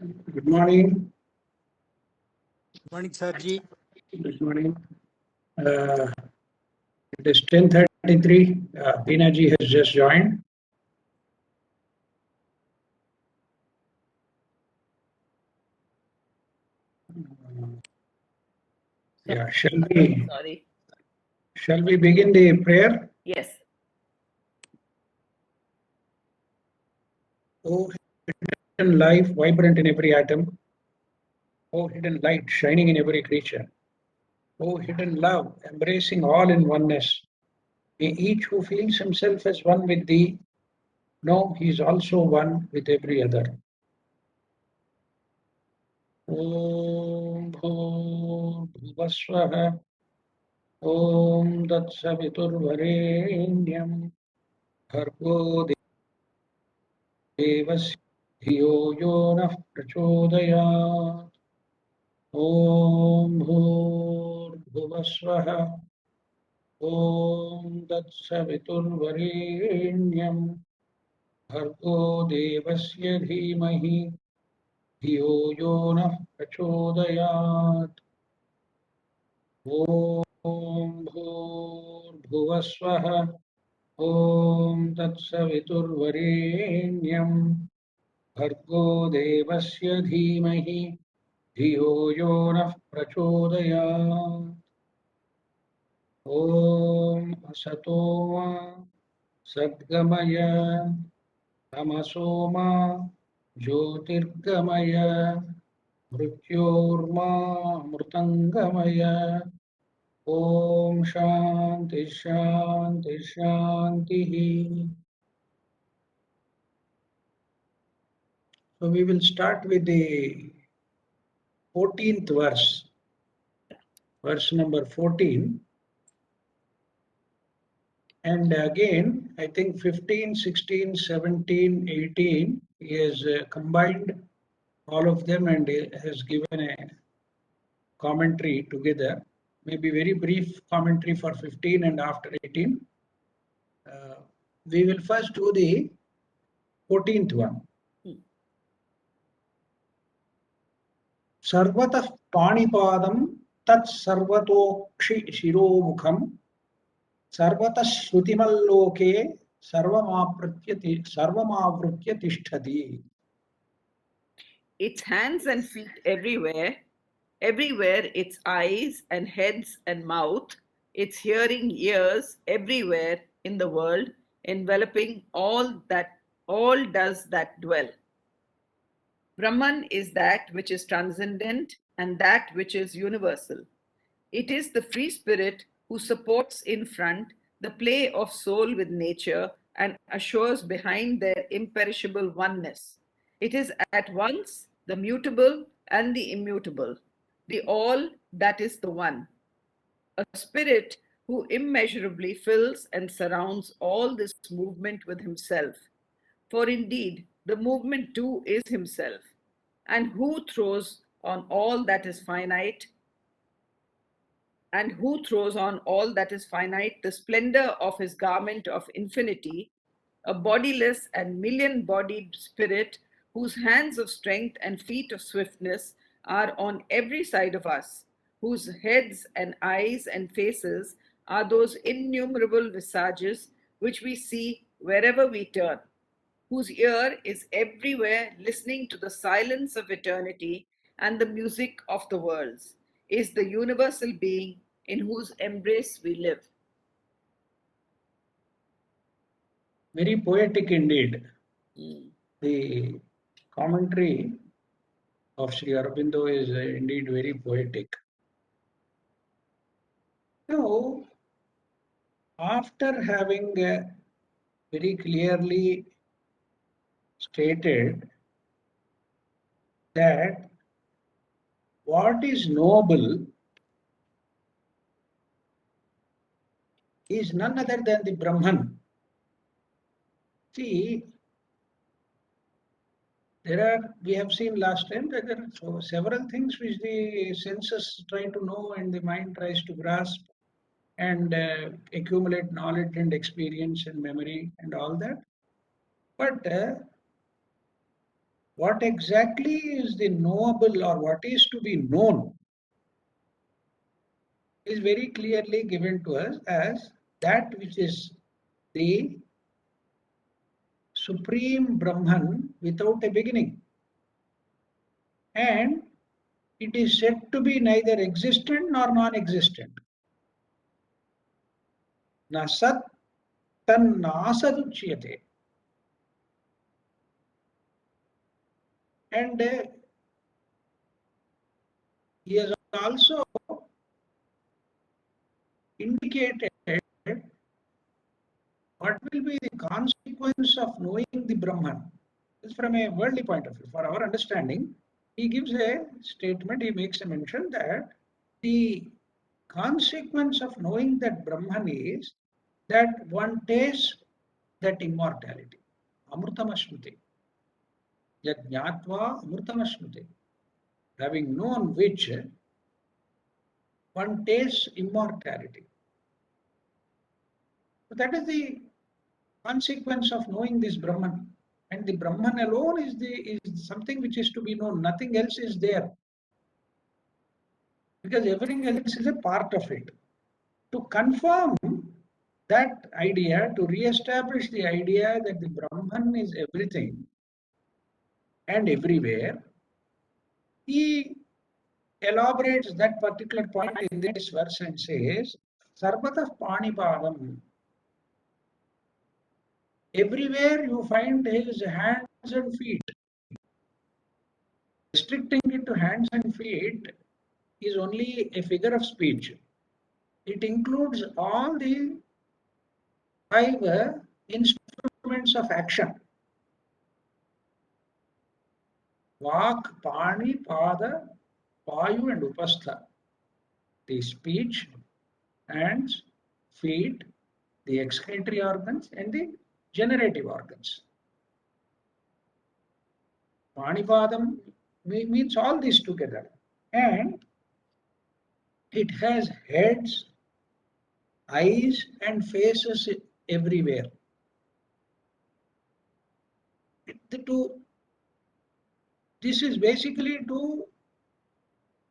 Good morning. Morning, Sarji. Good morning. Uh, it is 10:33. Beena ji has just joined. Yeah, Sorry. shall we begin the prayer? Yes. Oh, hidden life, vibrant in every atom. Oh, hidden light, shining in every creature. Oh, hidden love, embracing all in oneness. May each who feels himself as one with thee know he is also one with every other. Om Bhuvaswaha. Om Tatsaviturvarenyam. Bhargo Devasya धियो यो नः प्रचोदयात्. ॐ भूर्भुवस्वः. ॐ तत्सवितुर्वरेण्यं भर्गो देवस्य धीमहि धियो यो नः प्रचोदयात्. ॐ भूर्भुवस्वः. ॐ तत्सवितुर्वरेण्यं भर्गो देवस्य धीमहि धियो यो नः प्रचोदयात्. ॐ असतो मा सद्गमय तमसो मा ज्योतिर्गमय मृत्योर्मा मृतङ्गमय. ॐ शान्ति शान्ति शान्तिः. So we will start with the 14th verse number 14. And again, I think 15, 16, 17, 18, he has combined all of them and has given a commentary together. Maybe very brief commentary for 15 and after 18. We will first do the 14th one. Sarvatah Panipadam Tat Sarvatokshi Shiromukham Sarvatah Shrutimalloke Sarvamavritya Tishtati. Its hands and feet everywhere its eyes and heads and mouth, its hearing ears everywhere in the world, enveloping all does that dwell. Brahman is that which is transcendent and that which is universal. It is the free spirit who supports in front the play of soul with nature and assures behind their imperishable oneness. It is at once the mutable and the immutable, the all that is the one. A spirit who immeasurably fills and surrounds all this movement with himself. For indeed, the movement too is himself, and who throws on all that is finite the splendor of his garment of infinity, a bodiless and million-bodied spirit whose hands of strength and feet of swiftness are on every side of us, whose heads and eyes and faces are those innumerable visages which we see wherever we turn, whose ear is everywhere listening to the silence of eternity and the music of the worlds, is the universal being in whose embrace we live. Very poetic indeed. The commentary of Sri Aurobindo is indeed very poetic. Now, after having very clearly stated that what is noble is none other than the Brahman. See, we have seen last time that there are several things which the senses try to know and the mind tries to grasp and accumulate knowledge and experience and memory and all that. But what exactly is the knowable or what is to be known is very clearly given to us as that which is the supreme Brahman without a beginning. And it is said to be neither existent nor non-existent. Na sat tan nasaduchyate. And he has also indicated what will be the consequence of knowing the Brahman. This is from a worldly point of view. For our understanding, he gives a statement, he makes a mention that the consequence of knowing that Brahman is that one tastes that immortality. Amrutamasmriti. Yad jnatva amrutamasmriti. Having known which, one tastes immortality. So that is the consequence of knowing this Brahman. And the Brahman alone is something which is to be known. Nothing else is there. Because everything else is a part of it. To confirm that idea, to re-establish the idea that the Brahman is everything and everywhere, he elaborates that particular point in this verse and says, Sarvatah Panipadam. Everywhere you find his hands and feet. Restricting it to hands and feet is only a figure of speech. It includes all the 5 instruments of action. Vak, Pani, Pada, Vayu and Upastha. The speech, hands, feet, the excretory organs and the generative organs. Panipadam means all these together. And it has heads, eyes and faces everywhere. This is basically to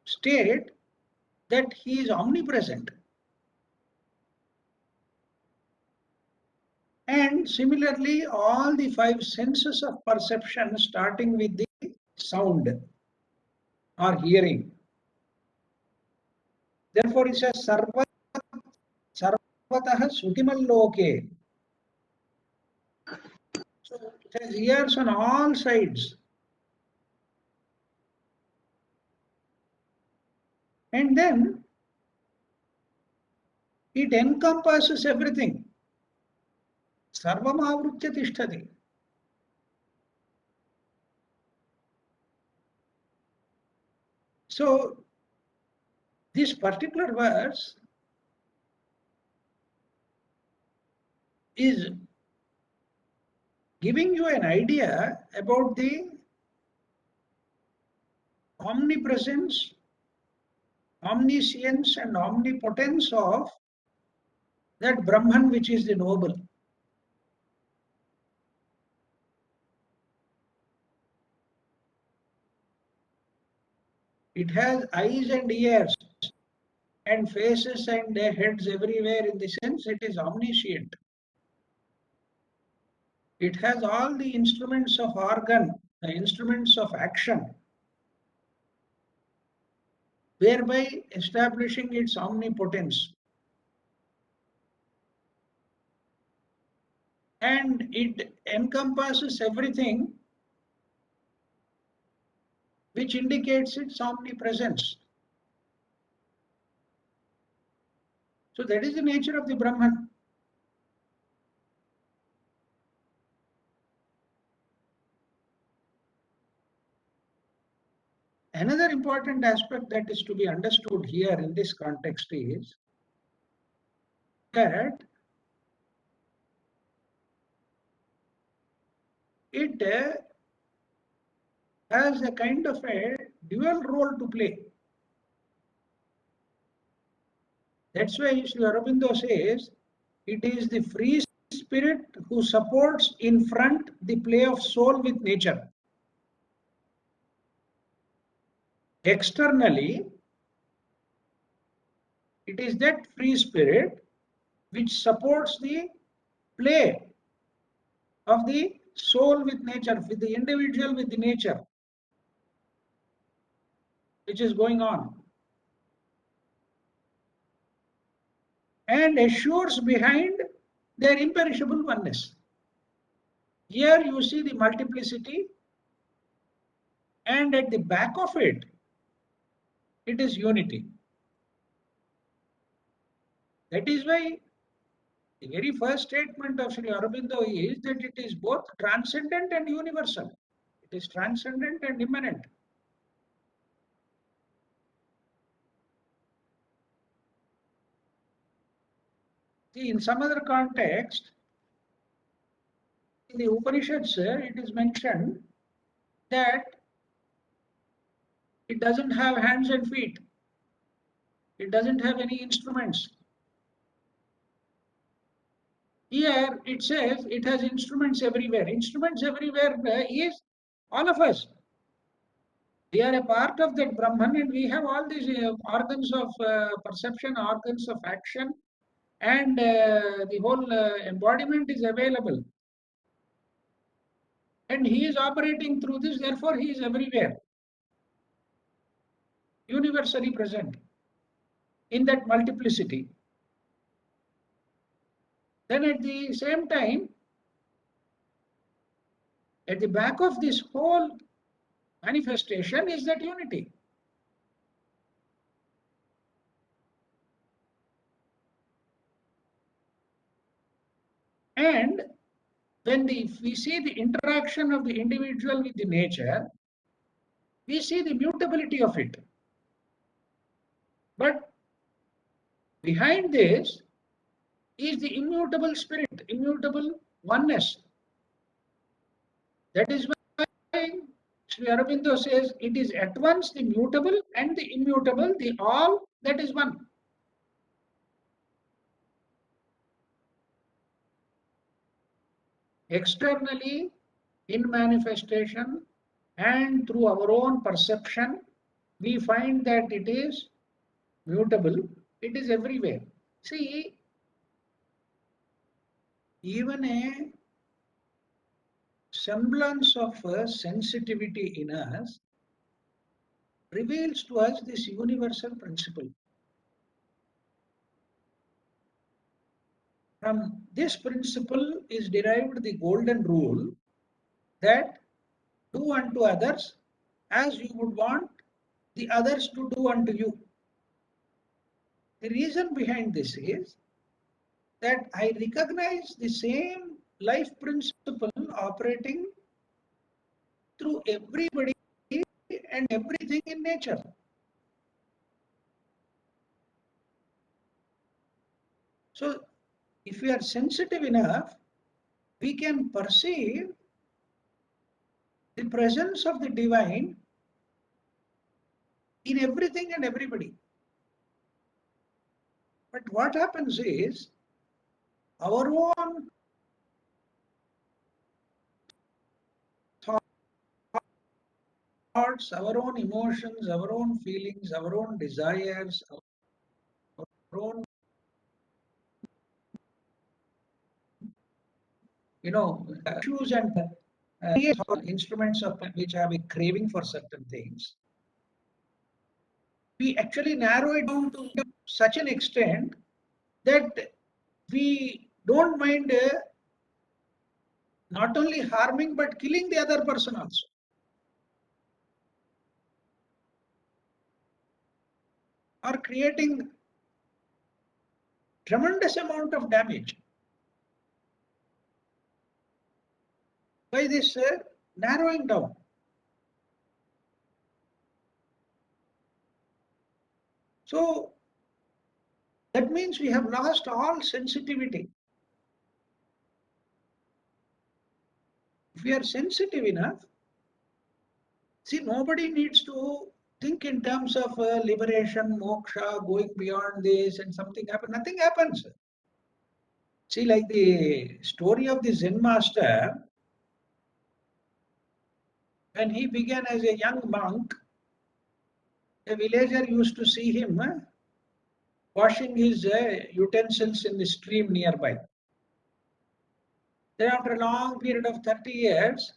state that he is omnipresent. And similarly, all the 5 senses of perception, starting with the sound or hearing. Therefore, it says Sarvatah Sutimalloke. So it has ears on all sides. And then it encompasses everything. Sarvam avrutya tishtati. So this particular verse is giving you an idea about the omnipresence, omniscience and omnipotence of that Brahman which is the noble. It has eyes and ears and faces and heads everywhere. In the sense it is omniscient. It has all the instruments of organ, the instruments of action, thereby establishing its omnipotence. And it encompasses everything which indicates its omnipresence. So that is the nature of the Brahman. Another important aspect that is to be understood here in this context is that it has a kind of a dual role to play. That's why Sri Aurobindo says it is the free spirit who supports in front the play of soul with nature. Externally, it is that free spirit which supports the play of the soul with nature, with the individual with the nature, which is going on, and assures behind their imperishable oneness. Here you see the multiplicity, and at the back of it, it is unity. That is why the very first statement of Sri Aurobindo is that it is both transcendent and universal. It is transcendent and immanent. See, in some other context, in the Upanishads, it is mentioned that it doesn't have hands and feet. It doesn't have any instruments. Here it says it has instruments everywhere. Instruments everywhere is all of us. We are a part of that Brahman, and we have all these organs of perception, organs of action, and the whole embodiment is available. And he is operating through this, therefore he is everywhere, universally present in that multiplicity. Then at the same time, at the back of this whole manifestation is that unity. And when we see the interaction of the individual with the nature, we see the mutability of it. But behind this is the immutable spirit, immutable oneness. That is why Sri Aurobindo says it is at once the mutable and the immutable, the all that is one. Externally, in manifestation and through our own perception, we find that it is mutable, it is everywhere. See, even a semblance of sensitivity in us reveals to us this universal principle. From this principle is derived the golden rule that do unto others as you would want the others to do unto you. The reason behind this is that I recognize the same life principle operating through everybody and everything in nature. So, if we are sensitive enough, we can perceive the presence of the divine in everything and everybody. But what happens is our own thoughts, our own emotions, our own feelings, our own desires, our own, issues and instruments of which have a craving for certain things. We actually narrow it down to such an extent that we don't mind not only harming but killing the other person also. Or creating tremendous amount of damage by this narrowing down. So that means we have lost all sensitivity. If we are sensitive enough, see, nobody needs to think in terms of liberation, moksha, going beyond this and something happen. Nothing happens. See, like the story of the Zen master, when he began as a young monk, a villager used to see him washing his utensils in the stream nearby. Then after a long period of 30 years,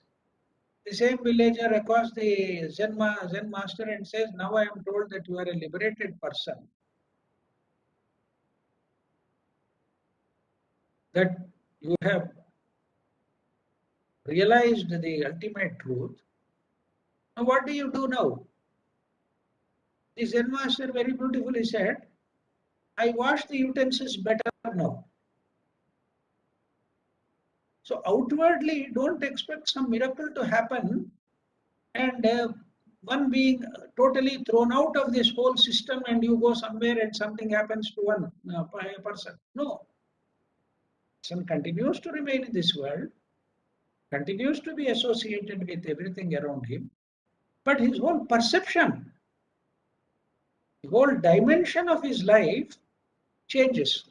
the same villager requests the Zen master and says, now I am told that you are a liberated person, that you have realized the ultimate truth. Now what do you do now? The Zen master very beautifully said, I wash the utensils better now. So outwardly, don't expect some miracle to happen and one being totally thrown out of this whole system and you go somewhere and something happens to one person. No. Person continues to remain in this world, continues to be associated with everything around him, but his whole perception, the whole dimension of his life changes.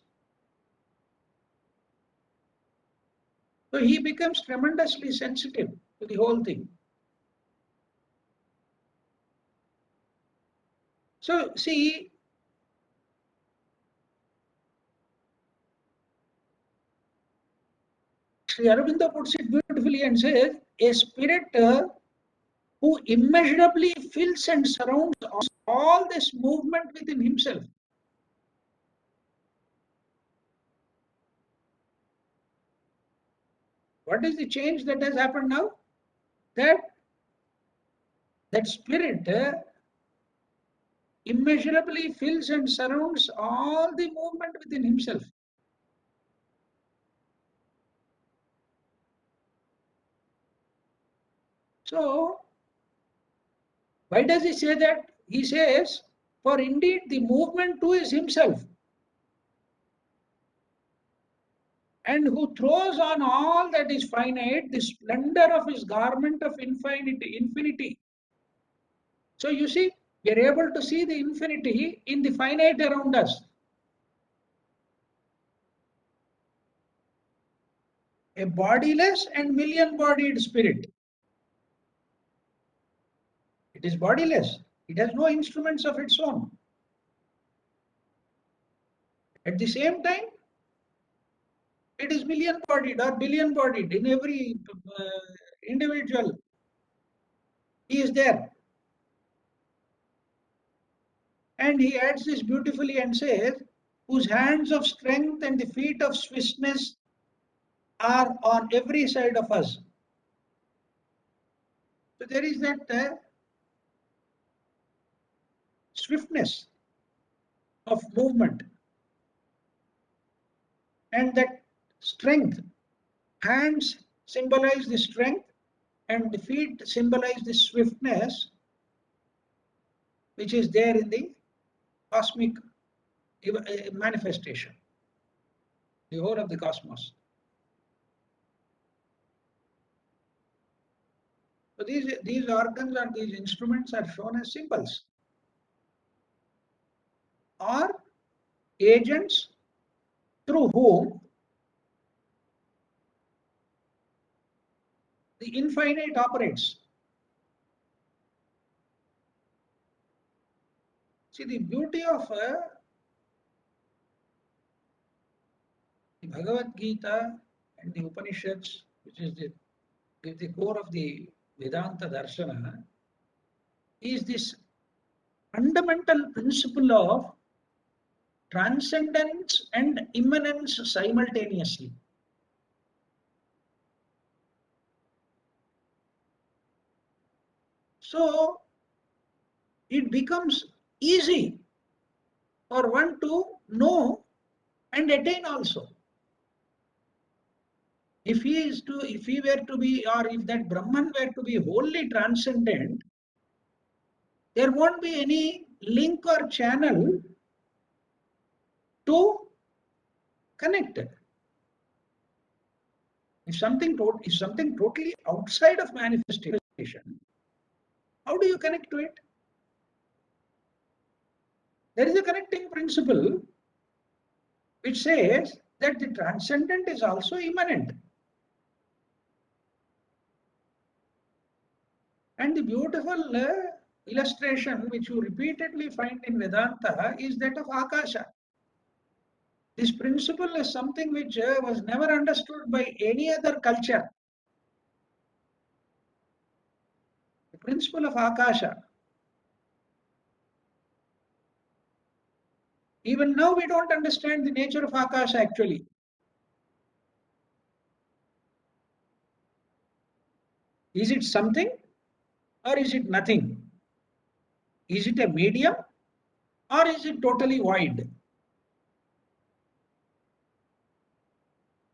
So he becomes tremendously sensitive to the whole thing. So see, Sri Aurobindo puts it beautifully and says, a spirit who immeasurably fills and surrounds all this movement within himself. What is the change that has happened now? That spirit immeasurably fills and surrounds all the movement within himself. So, why does he say that? He says, for indeed the movement too is himself, and who throws on all that is finite the splendor of his garment of infinity. So you see, we are able to see the infinity in the finite around us. A bodiless and million-bodied spirit. It is bodiless. It has no instruments of its own. At the same time, it is million-bodied or billion-bodied in every individual. He is there. And he adds this beautifully and says, whose hands of strength and the feet of swiftness are on every side of us. So there is that swiftness of movement and that strength. Hands symbolize the strength and the feet symbolize the swiftness which is there in the cosmic manifestation, the whole of the cosmos. So these organs or these instruments are shown as symbols or agents through whom the infinite operates. See, the beauty of the Bhagavad Gita and the Upanishads, which is the core of the Vedanta Darshana, is this fundamental principle of transcendence and immanence simultaneously. So it becomes easy for one to know and attain also. If he were to be, or if that Brahman were to be wholly transcendent, there won't be any link or channel to connect. If something totally outside of manifestation, how do you connect to it? There is a connecting principle which says that the transcendent is also immanent. And the beautiful illustration which you repeatedly find in Vedanta is that of Akasha. This principle is something which was never understood by any other culture. The principle of Akasha. Even now we don't understand the nature of Akasha actually. Is it something or is it nothing? Is it a medium or is it totally void?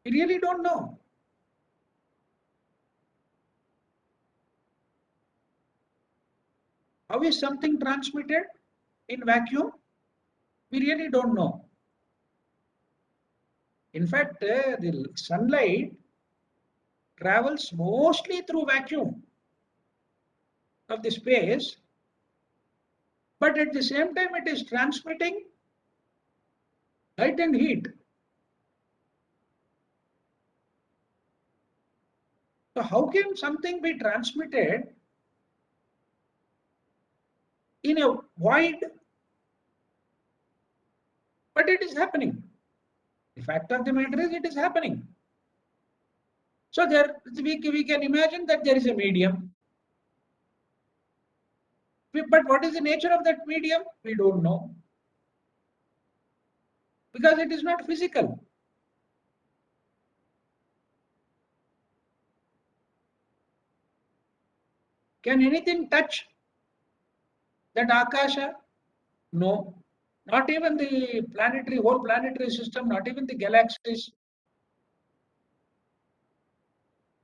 We really don't know. How is something transmitted in vacuum? We really don't know. In fact, the sunlight travels mostly through vacuum of the space, but at the same time it is transmitting light and heat. So how can something be transmitted in a void? But it is happening. The fact of the matter is it is happening. So there we can imagine that there is a medium. But what is the nature of that medium? We don't know. Because it is not physical. Can anything touch that Akasha? No. Not even the whole planetary system, not even the galaxies.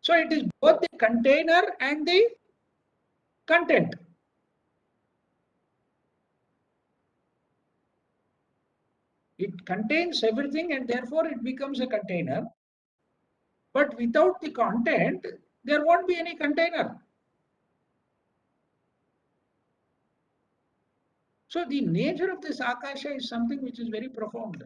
So it is both the container and the content. It contains everything and therefore it becomes a container. But without the content, there won't be any container. So the nature of this Akasha is something which is very profound.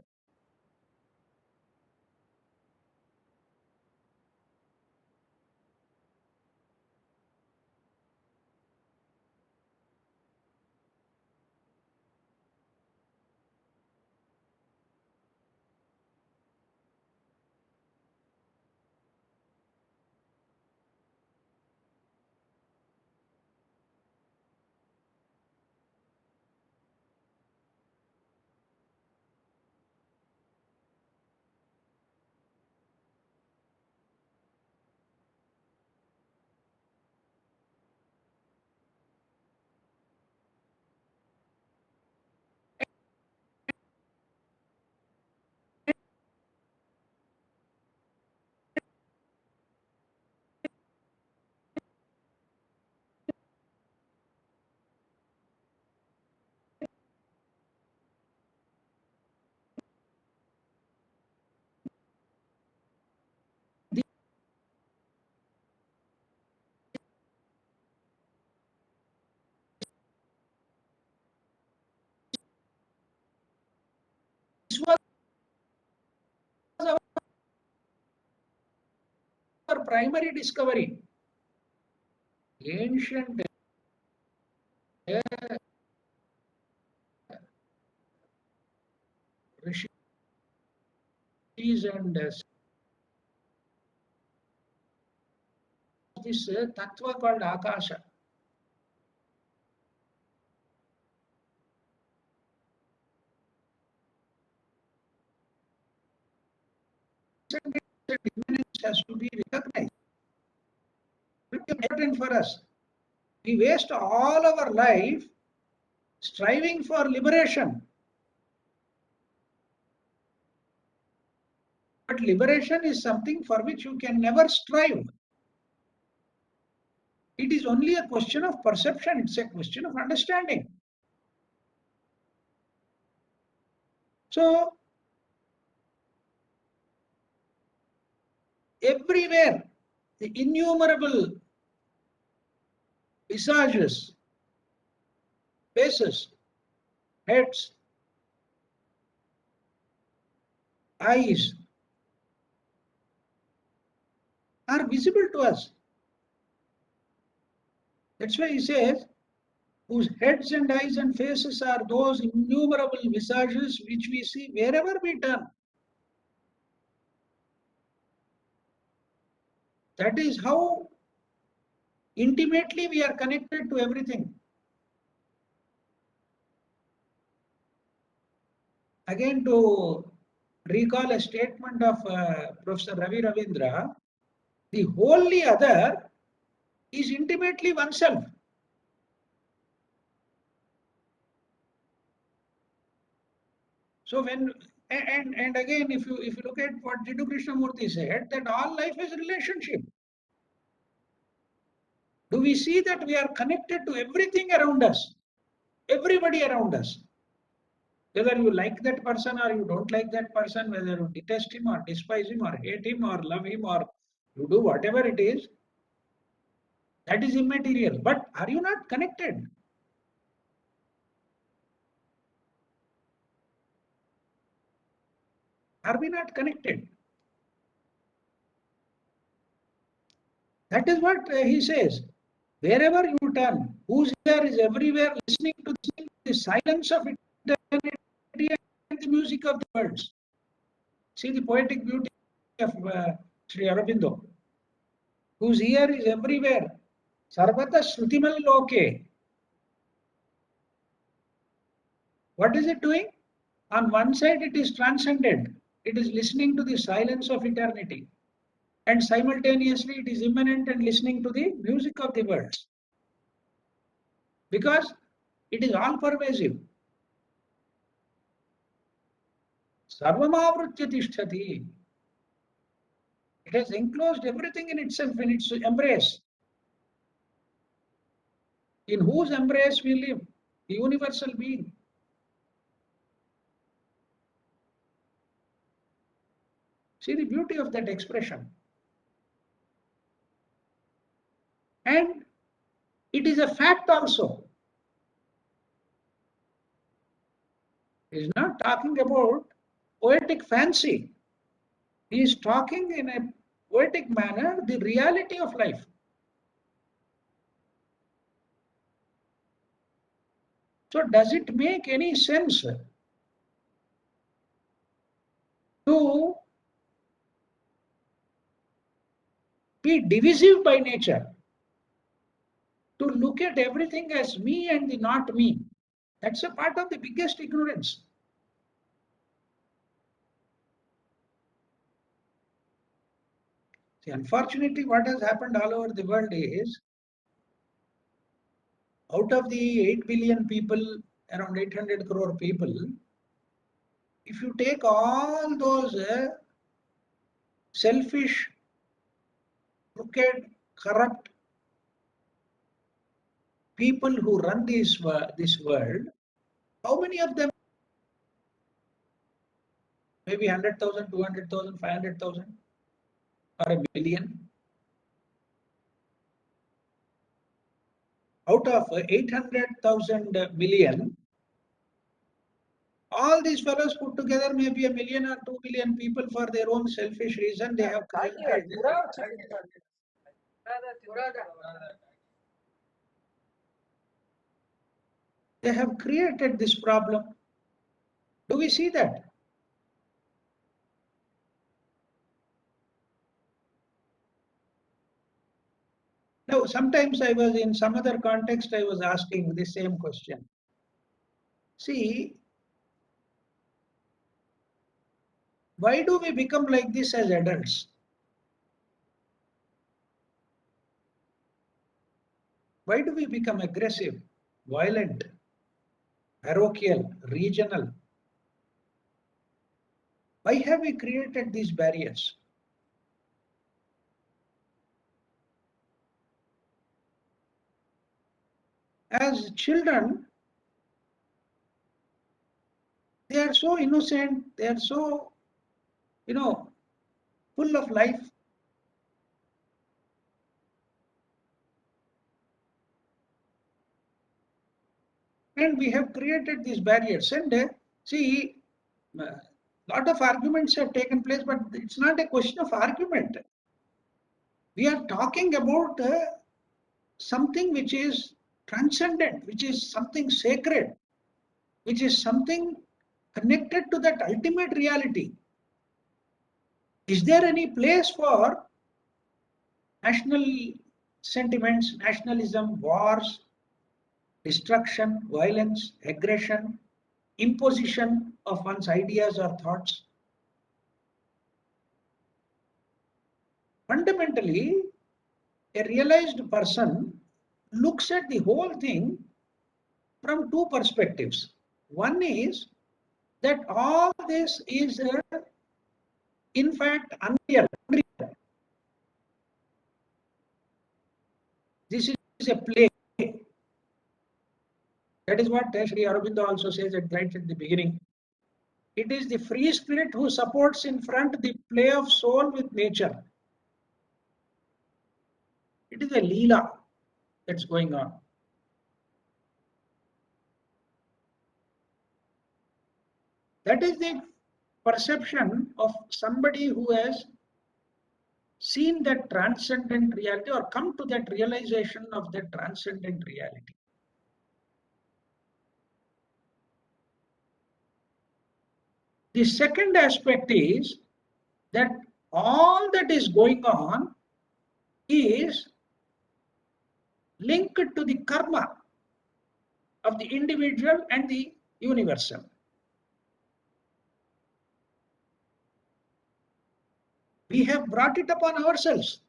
This was our primary discovery. Ancient rishis and this tattva called Akasha. Immanence has to be recognized. It is important for us. We waste all our life striving for liberation. But liberation is something for which you can never strive. It is only a question of perception, it's a question of understanding. So, everywhere, the innumerable visages, faces, heads, eyes are visible to us. That's why he says, whose heads and eyes and faces are those innumerable visages which we see wherever we turn. That is how intimately we are connected to everything. Again, to recall a statement of Professor Ravi Ravindra, the wholly other is intimately oneself. So when and again, if you look at what Jiddu Krishnamurti said, that all life is relationship. Do we see that we are connected to everything around us, everybody around us? Whether you like that person or you don't like that person, whether you detest him or despise him or hate him or love him or you do whatever it is, that is immaterial. But are you not connected? Are we not connected? That is what he says. Wherever you turn, whose ear is everywhere listening to the silence of eternity and the music of the birds. See the poetic beauty of Sri Aurobindo, whose ear is everywhere. Sarvata Shrutimal Loke. What is it doing? On one side, it is transcendent. It is listening to the silence of eternity. And simultaneously, it is immanent and listening to the music of the birds. Because it is all pervasive. Sarvamavritya tishtati. It has enclosed everything in itself, in its embrace. In whose embrace we live, the universal being. See the beauty of that expression. And it is a fact also. He is not talking about poetic fancy. He is talking in a poetic manner the reality of life. So does it make any sense to be divisive by nature? To look at everything as me and the not me? That's a part of the biggest ignorance. See, unfortunately, what has happened all over the world is, out of the 8 billion people, around 800 crore people, if you take all those selfish, crooked, corrupt people who run this world, how many of them? Maybe 100,000, 200,000, 500,000, or a million? Out of 800,000 million, all these fellows put together, maybe a million or 2 billion people, for their own selfish reason, they have created this problem. Do we see that? Now, sometimes I was in some other context, I was asking the same question. See, why do we become like this as adults? Why do we become aggressive, violent, parochial, regional? Why have we created these barriers? As children, they are so innocent, they are so, full of life. And we have created these barriers. And see, a lot of arguments have taken place, but it's not a question of argument. We are talking about something which is transcendent, which is something sacred, which is something connected to that ultimate reality. Is there any place for national sentiments, nationalism, wars, destruction, violence, aggression, imposition of one's ideas or thoughts? Fundamentally, a realized person looks at the whole thing from two perspectives. One is that all this is, in fact, unreal. This is a play. That is what Sri Aurobindo also says right at the beginning. It is the free spirit who supports in front the play of soul with nature. It is a leela that's going on. That is the perception of somebody who has seen that transcendent reality or come to that realization of that transcendent reality. The second aspect is that all that is going on is linked to the karma of the individual and the universal. We have brought it upon ourselves.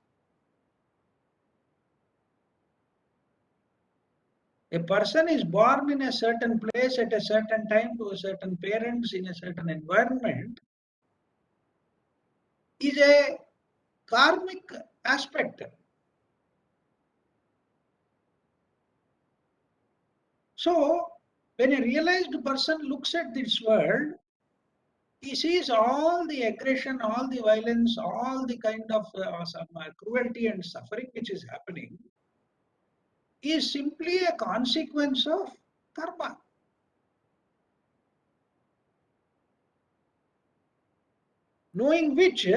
A person is born in a certain place at a certain time to a certain parents in a certain environment is a karmic aspect. So, when a realized person looks at this world, he sees all the aggression, all the violence, all the kind of cruelty and suffering which is happening is simply a consequence of karma. Knowing which,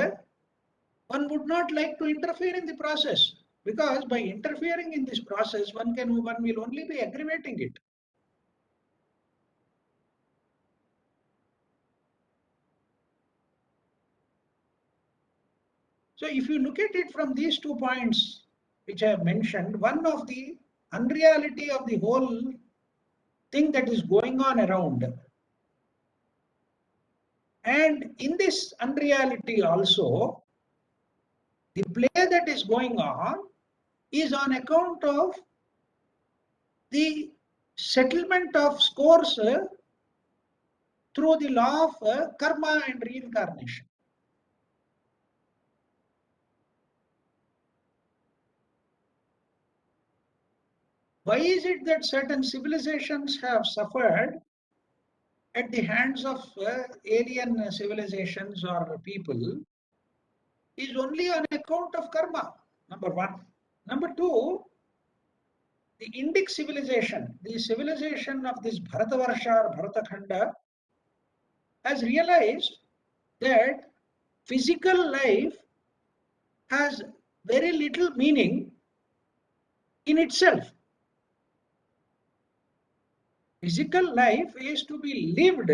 one would not like to interfere in the process, because by interfering in this process, one will only be aggravating it. So if you look at it from these 2 points which I have mentioned, one of the unreality of the whole thing that is going on around, and in this unreality also, the play that is going on is on account of the settlement of scores through the law of karma and reincarnation. Why is it that certain civilizations have suffered at the hands of alien civilizations or people is only on account of karma, number one. Number two, the Indic civilization, the civilization of this Bharatavarsha or Bharatakhanda, has realized that physical life has very little meaning in itself. Physical life is to be lived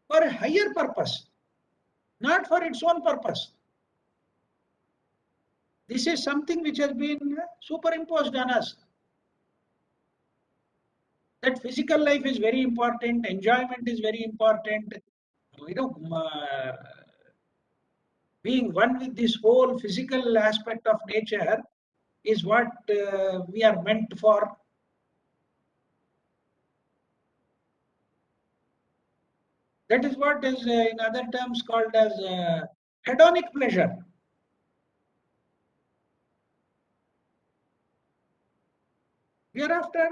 for a higher purpose, not for its own purpose. This is something which has been superimposed on us. That physical life is very important, enjoyment is very important. Being one with this whole physical aspect of nature is what we are meant for. That is what is in other terms called as hedonic pleasure. We are after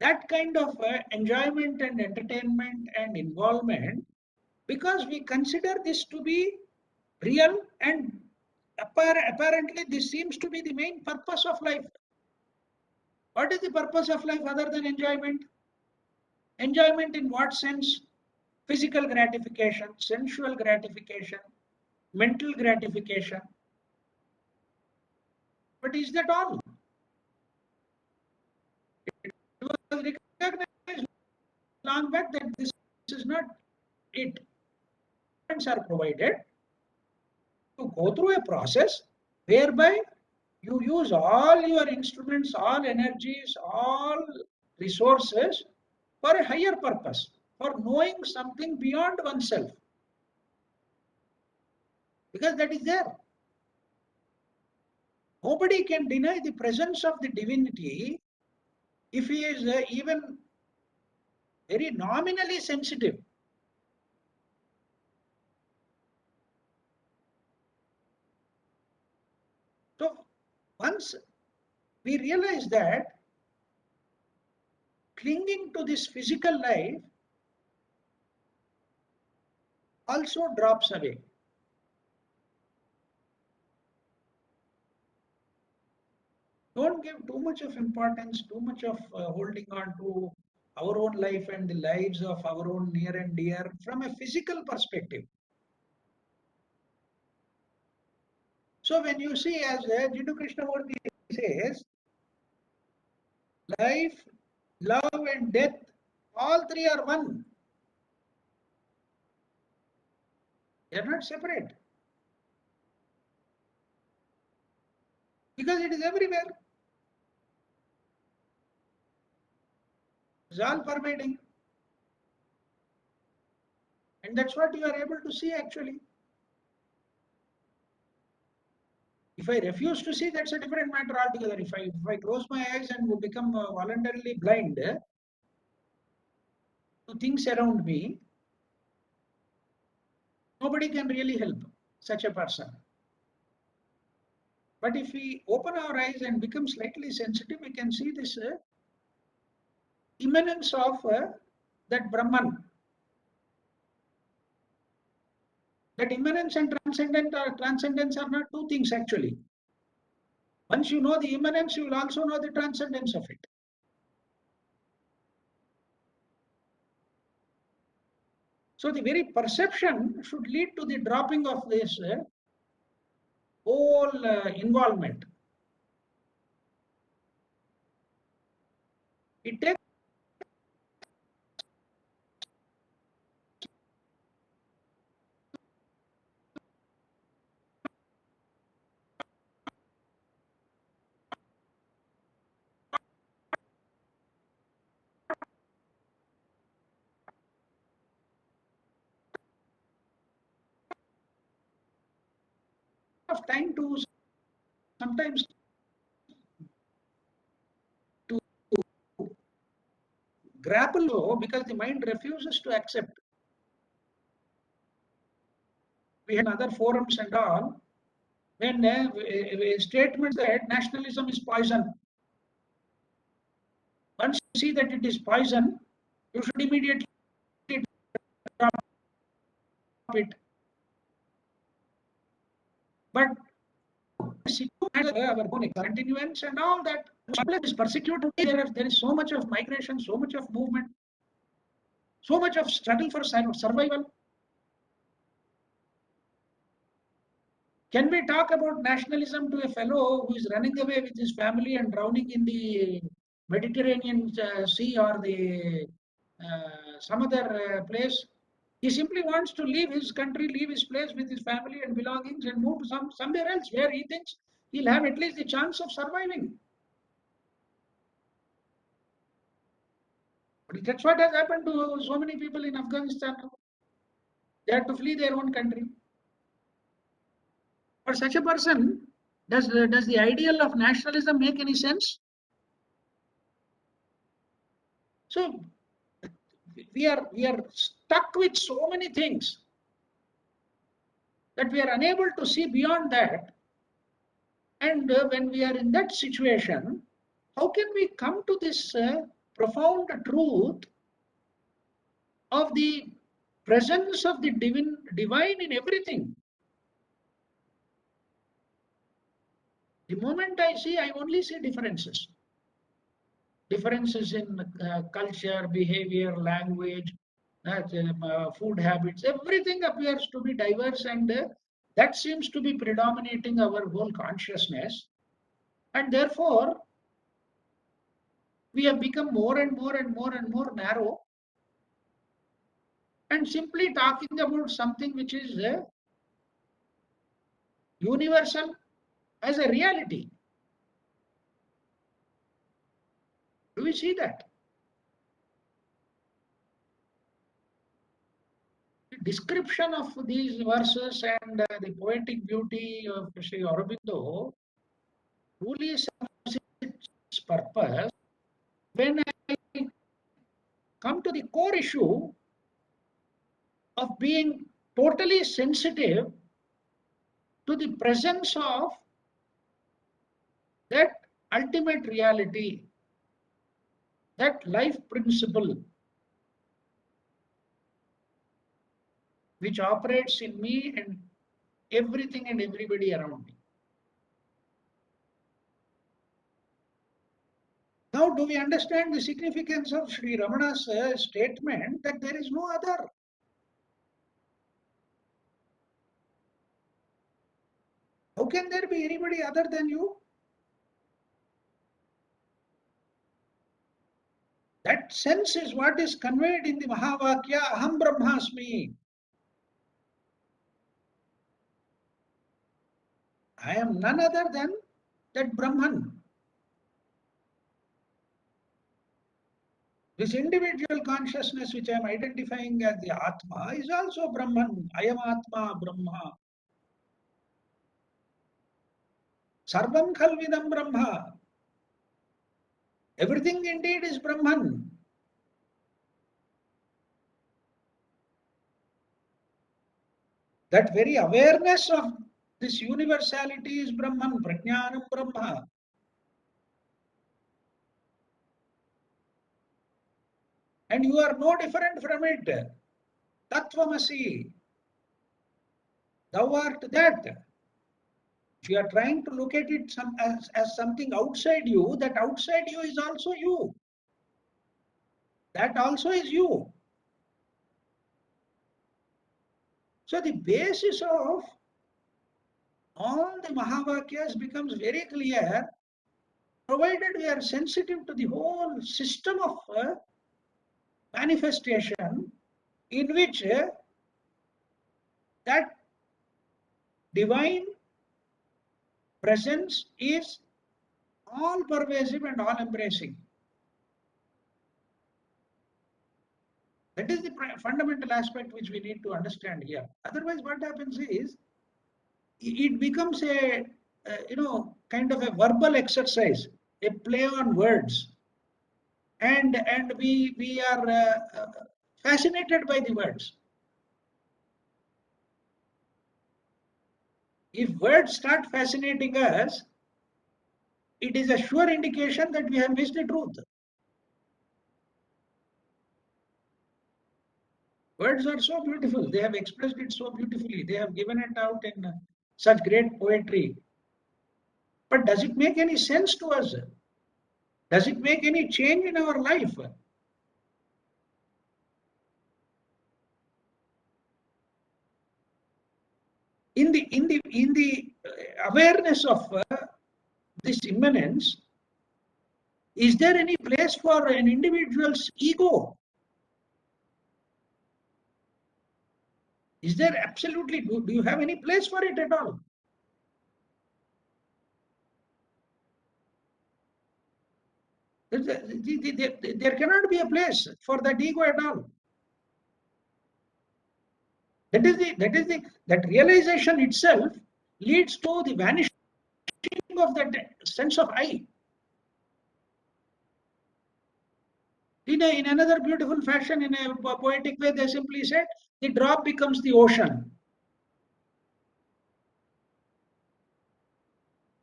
that kind of enjoyment and entertainment and involvement because we consider this to be real, and apparently this seems to be the main purpose of life. What is the purpose of life other than enjoyment? Enjoyment in what sense? Physical gratification, sensual gratification, mental gratification. But is that all? recognized long back that this is not it. Are provided to go through a process whereby you use all your instruments, all energies, all resources for a higher purpose, for knowing something beyond oneself. Because that is there. Nobody can deny the presence of the divinity if he is even very nominally sensitive. So once we realize that clinging to this physical life also drops away. Don't give too much of importance, too much of holding on to our own life and the lives of our own near and dear from a physical perspective. So when you see, as Jiddu Krishnamurti says, life, love and death, all three are one. They are not separate. Because it is everywhere. It's all pervading. And that's what you are able to see actually. If I refuse to see, that's a different matter altogether. If I close my eyes and become voluntarily blind to things around me, nobody can really help such a person. But if we open our eyes and become slightly sensitive, we can see this immanence of that Brahman. That immanence and transcendence are not two things actually. Once you know the immanence, you will also know the transcendence of it. So the very perception should lead to the dropping of this whole involvement. It takes of time to sometimes to grapple because the mind refuses to accept. We had other forums and all when statements that nationalism is poison. Once you see that it is poison, you should immediately drop it. But our own continuance and all that is persecuted. There is so much of migration, so much of movement, so much of struggle for survival. Can we talk about nationalism to a fellow who is running away with his family and drowning in the Mediterranean Sea or the some other place? He simply wants to leave his country, leave his place with his family and belongings and move to somewhere else where he thinks he'll have at least the chance of surviving. But that's what has happened to so many people in Afghanistan. They had to flee their own country. For such a person, does the ideal of nationalism make any sense? So we are stuck with so many things that we are unable to see beyond that. And when we are in that situation, how can we come to this profound truth of the presence of the divine in everything? The moment I see, I only see differences. Differences in culture, behavior, language, food habits, everything appears to be diverse, and that seems to be predominating our whole consciousness. And therefore, we have become more and more and more and more narrow and simply talking about something which is universal as a reality. Do we see that? The description of these verses and the poetic beauty of Sri Aurobindo truly serves its purpose when I come to the core issue of being totally sensitive to the presence of that ultimate reality, that life principle which operates in me and everything and everybody around me. Now, do we understand the significance of Sri Ramana's statement that there is no other? How can there be anybody other than you? That sense is what is conveyed in the Mahavakya, Aham Brahmasmi. I am none other than that Brahman. This individual consciousness which I am identifying as the Atma is also Brahman. I am Atma, Brahma. Sarvam Khalvidam Brahma. Everything indeed is Brahman. That very awareness of this universality is Brahman, Prajnanam Brahma. And you are no different from it. Tattvamasi. Thou art that. If you are trying to look at it as something outside you, that outside you is also you. That also is you. So the basis of all the Mahavakyas becomes very clear, provided we are sensitive to the whole system of manifestation in which that divine presence is all pervasive and all embracing. That is the fundamental aspect which we need to understand here. Otherwise, what happens is it becomes a kind of a verbal exercise, a play on words, and we are fascinated by the words. If words start fascinating us, it is a sure indication that we have missed the truth. Words are so beautiful. They have expressed it so beautifully. They have given it out in such great poetry. But does it make any sense to us? Does it make any change in our life? In the awareness of this immanence, is there any place for an individual's ego? Is there absolutely, do you have any place for it at all? There cannot be a place for that ego at all. That realization itself leads to the vanishing of that sense of I. In another beautiful fashion, in a poetic way, they simply said, the drop becomes the ocean.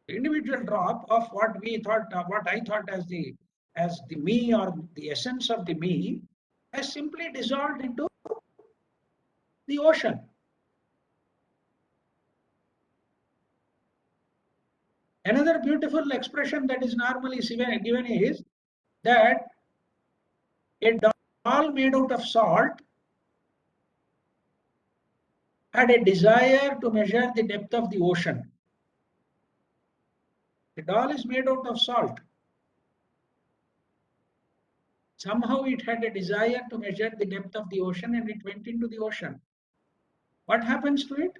The individual drop of what I thought as the me or the essence of the me, has simply dissolved into the ocean. Another beautiful expression that is normally given is that a doll made out of salt had a desire to measure the depth of the ocean. The doll is made out of salt. Somehow it had a desire to measure the depth of the ocean and it went into the ocean. What happens to it?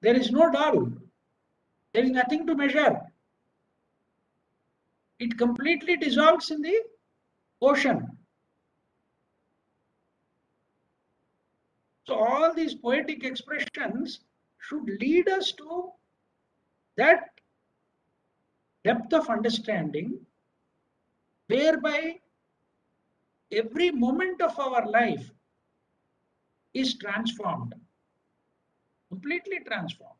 There is no doll. There is nothing to measure. It completely dissolves in the ocean. So all these poetic expressions should lead us to that depth of understanding whereby every moment of our life is transformed, completely transformed.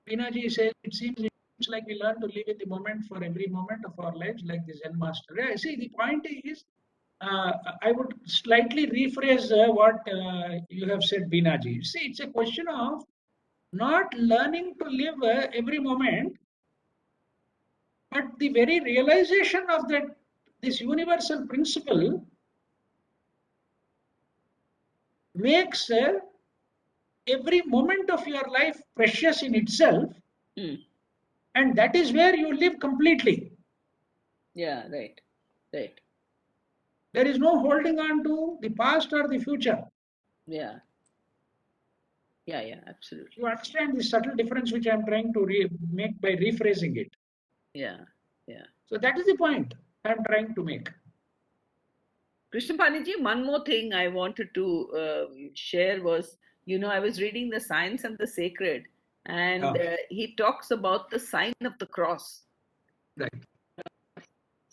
Pinaji says, it seems like we learn to live in the moment for every moment of our lives, like the Zen master. Yeah, see, the point is, I would slightly rephrase what you have said, Binaji. See, it's a question of not learning to live every moment, but the very realization of that this universal principle makes every moment of your life precious in itself, and that is where you live completely. Yeah, right. Right. There is no holding on to the past or the future. Yeah. Yeah, absolutely. You understand the subtle difference which I am trying to make by rephrasing it. Yeah. So that is the point I am trying to make. Krishnapani, one more thing I wanted to share was, I was reading The Science and the Sacred, and he talks about the sign of the cross. Right.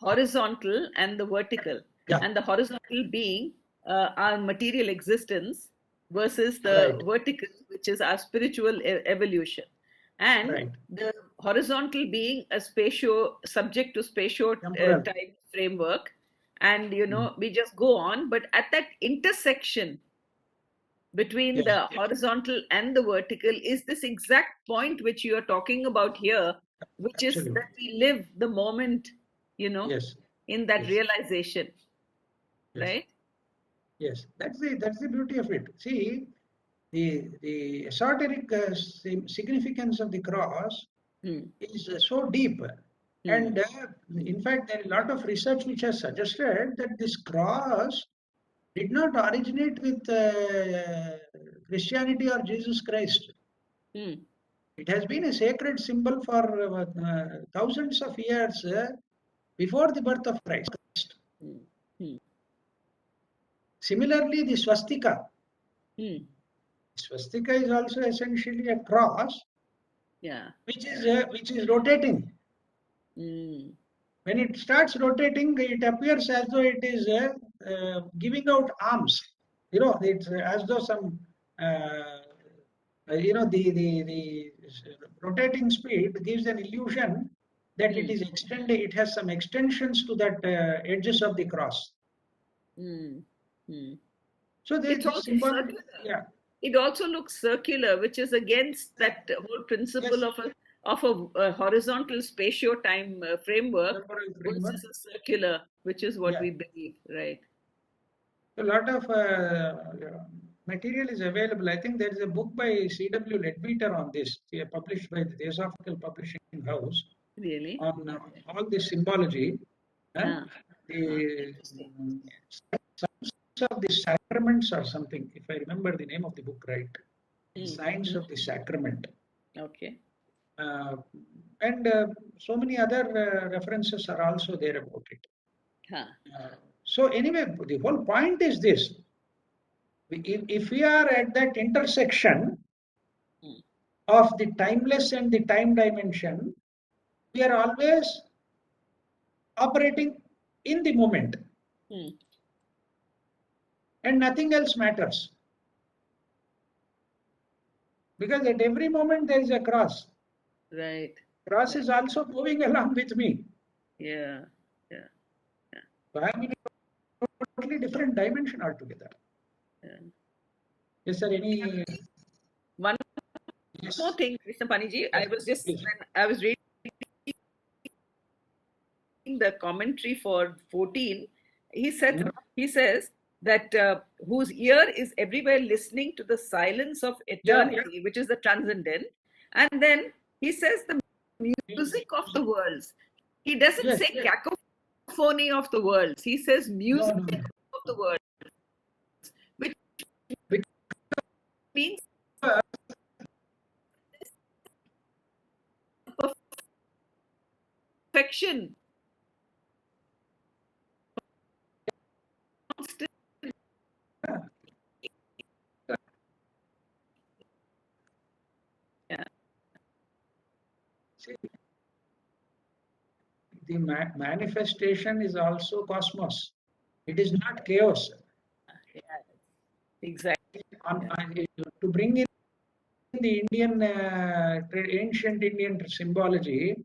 Horizontal and the vertical. Yeah. And the horizontal being our material existence versus the vertical, which is our spiritual evolution. And the horizontal being a subject to spatio time framework. And, we just go on. But at that intersection between the horizontal and the vertical is this exact point which you are talking about here, which is that we live the moment, in that realization. Right? Yes, that's the beauty of it. See, the esoteric significance of the cross is so deep. And in fact, there is a lot of research which has suggested that this cross did not originate with Christianity or Jesus Christ. It has been a sacred symbol for thousands of years before the birth of Christ. Similarly, the swastika. Swastika is also essentially a cross, which is rotating. When it starts rotating, it appears as though it is giving out arms. It's as though some the rotating speed gives an illusion that it is extended. It has some extensions to that edges of the cross. So there's this symbol. Yeah. It also looks circular, which is against that whole principle of a horizontal spatio-time framework versus a circular, which is what we believe, right? A lot of material is available. I think there is a book by C.W. Leadbeater on this, published by the Theosophical Publishing House. Really? On all this symbology. The Science of the Sacraments or something, if I remember the name of the book right. Science of the Sacrament. Okay. And so many other references are also there about it. So anyway, the whole point is this. If we are at that intersection of the timeless and the time dimension, we are always operating in the moment. And nothing else matters. Because at every moment there is a cross. Right. Cross is also moving along with me. Yeah. So I am in a totally different dimension altogether. Is there any? One more thing, Krishnapani, I was reading the commentary for 14. He says that whose ear is everywhere listening to the silence of eternity, which is the transcendent, And then he says the music of the worlds. He doesn't Yes, say yes. cacophony of the worlds. He says No, music no, no. of the world, which Because means perfection. Yeah, see, the manifestation is also cosmos. It is not chaos. yeah, exactly. To bring in the Indian ancient Indian symbology,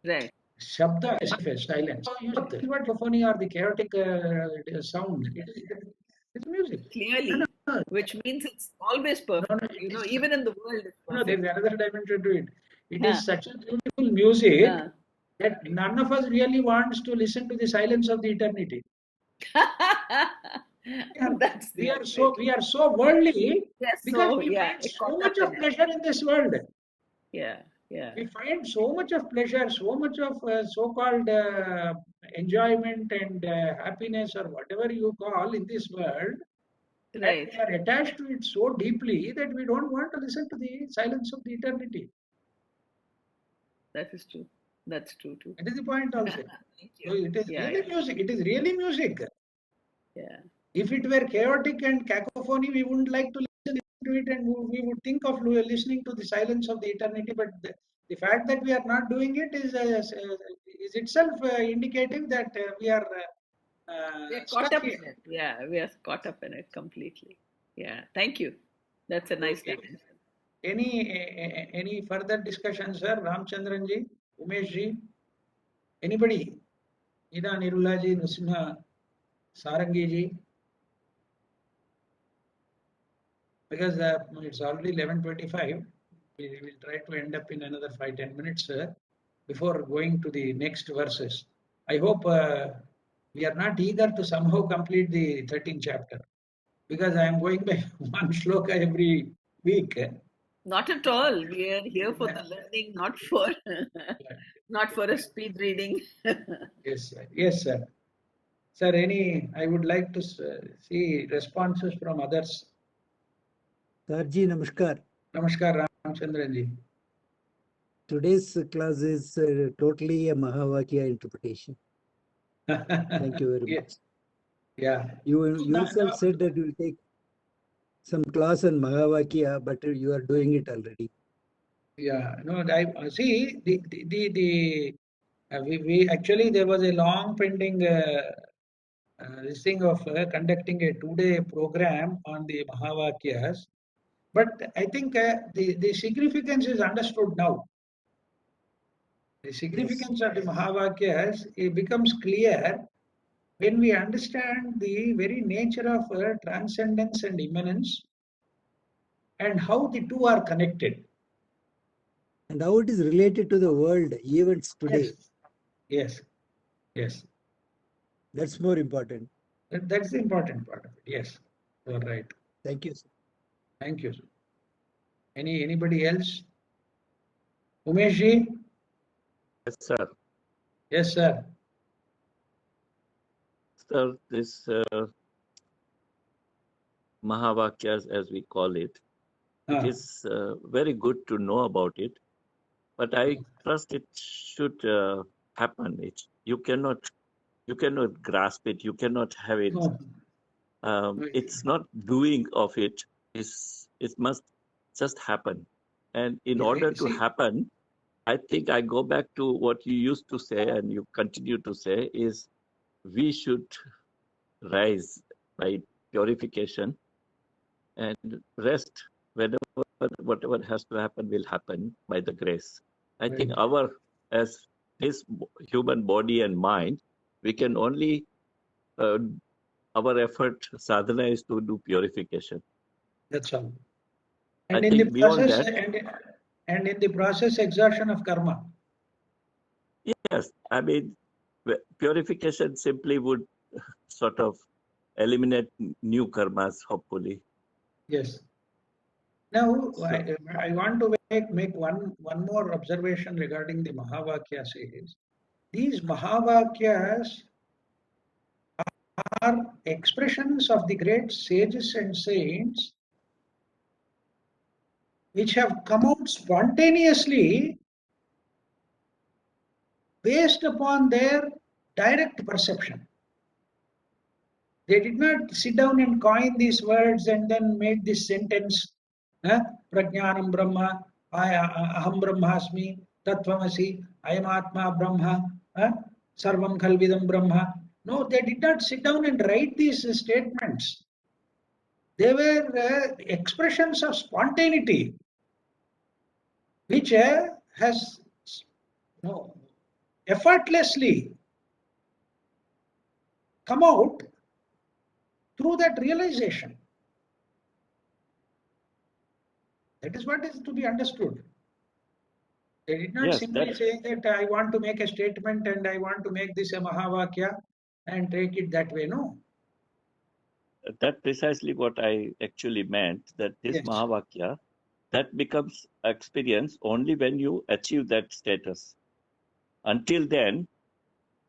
Right. Shabda is silence. So you see what cacophony or the chaotic sound. It's music. No, Clearly, no, which means it's always no, perfect. no, You it know, is, even in the world, it's no, there's perfect. another dimension to it. It Huh. is such a beautiful music Huh. that none of us really wants to listen to the silence of the eternity. That's We are so worldly yes. because So we yeah, find it so caught much up in of it. pleasure in this world. Yeah, yeah, We find so much of pleasure, so much of so-called enjoyment and happiness or whatever you call in this world, that right. we are attached to it so deeply that we don't want to listen to the silence of the eternity. That is true. That's true too. That is the point also. Thank So you. it is Yeah, really yeah, music. It is really music. yeah. If it were chaotic and cacophony, we wouldn't like to listen to it and we would think of listening to the silence of the eternity. But the fact that we are not doing it is itself indicative that we are We're caught stuck up here. in it. Yeah, we are caught up in it completely. Yeah. Thank you. That's a nice Okay. dimension. Any further discussion, sir? Ramchandran ji, Umesh ji, anybody? Ida Nirula ji, Nrsimha, Sarangi ji. Because it's already 11:25, we will try to end up in another 5-10 minutes before going to the next verses. I hope we are not eager to somehow complete the 13th chapter because I am going by one shloka every week. Not at all. We are here for the learning, not for not for a speed reading. Yes, sir. Yes, sir. Sir, I would like to see responses from others. Sarji, namaskar. Namaskar, Ramchandran ji. Today's class is totally a Mahavakya interpretation. Thank you very Yes, much. yeah. You yourself said that you will take some class on Mahavakya, but you are doing it already. Yeah, no, I see we actually there was a long pending this thing of conducting a 2-day program on the Mahavakyas, but I think the significance is understood now. The significance of the Mahavakyas it becomes clear when we understand the very nature of transcendence and immanence and how the two are connected. And how it is related to the world events today. Yes, yes. That's more important. That's the important part of it. Yes, you're right. Thank you, sir. Thank you. Anybody else? Umesh ji? Yes, sir. Yes, sir. Sir, this Mahavakyas, as we call it, it Ah, is very good to know about it, but I trust it should happen. You cannot grasp it. You cannot have it. no. It's not doing of it. It must just happen. And in order to See, happen, I think I go back to what you used to say and you continue to say is we should rise by purification and rest whatever has to happen will happen by the grace. I think right. as this human body and mind, we can only our effort sadhana is to do purification. That's all. I And in the think beyond process, that, and in the process, exhaustion of karma. yes, I mean purification simply would sort of eliminate new karmas, hopefully. Yes. Now, So, I want to make one more observation regarding the Mahavakyas is these Mahavakyas are expressions of the great sages and saints which have come out spontaneously based upon their direct perception. They did not sit down and coin these words and then make this sentence, Prajnanam Brahma, Aham Brahmasmi, Tattvamasi, Ayam Atma Brahma, Sarvam Khalvidam Brahma. No, they did not sit down and write these statements. They were expressions of spontaneity, which has effortlessly come out through that realization. That is what is to be understood. They did not yes, simply that say that I want to make a statement and I want to make this a Mahavakya and take it that way. No. that precisely what I actually meant. That this Yes. Mahavakya, that becomes experience only when you achieve that status. Until then,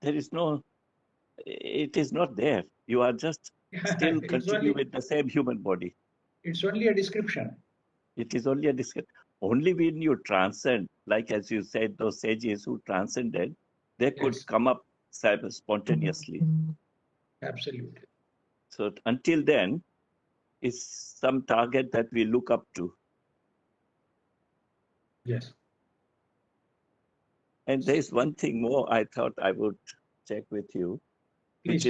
there is no. It is not there. You are just still continue with the same human body. It's only a description. It is only a description. Only when you transcend, like as you said, those sages who transcended, they could Yes. come up spontaneously. Absolutely. So until then, is some target that we look up to. Yes. And there is one thing more I thought I would check with you, which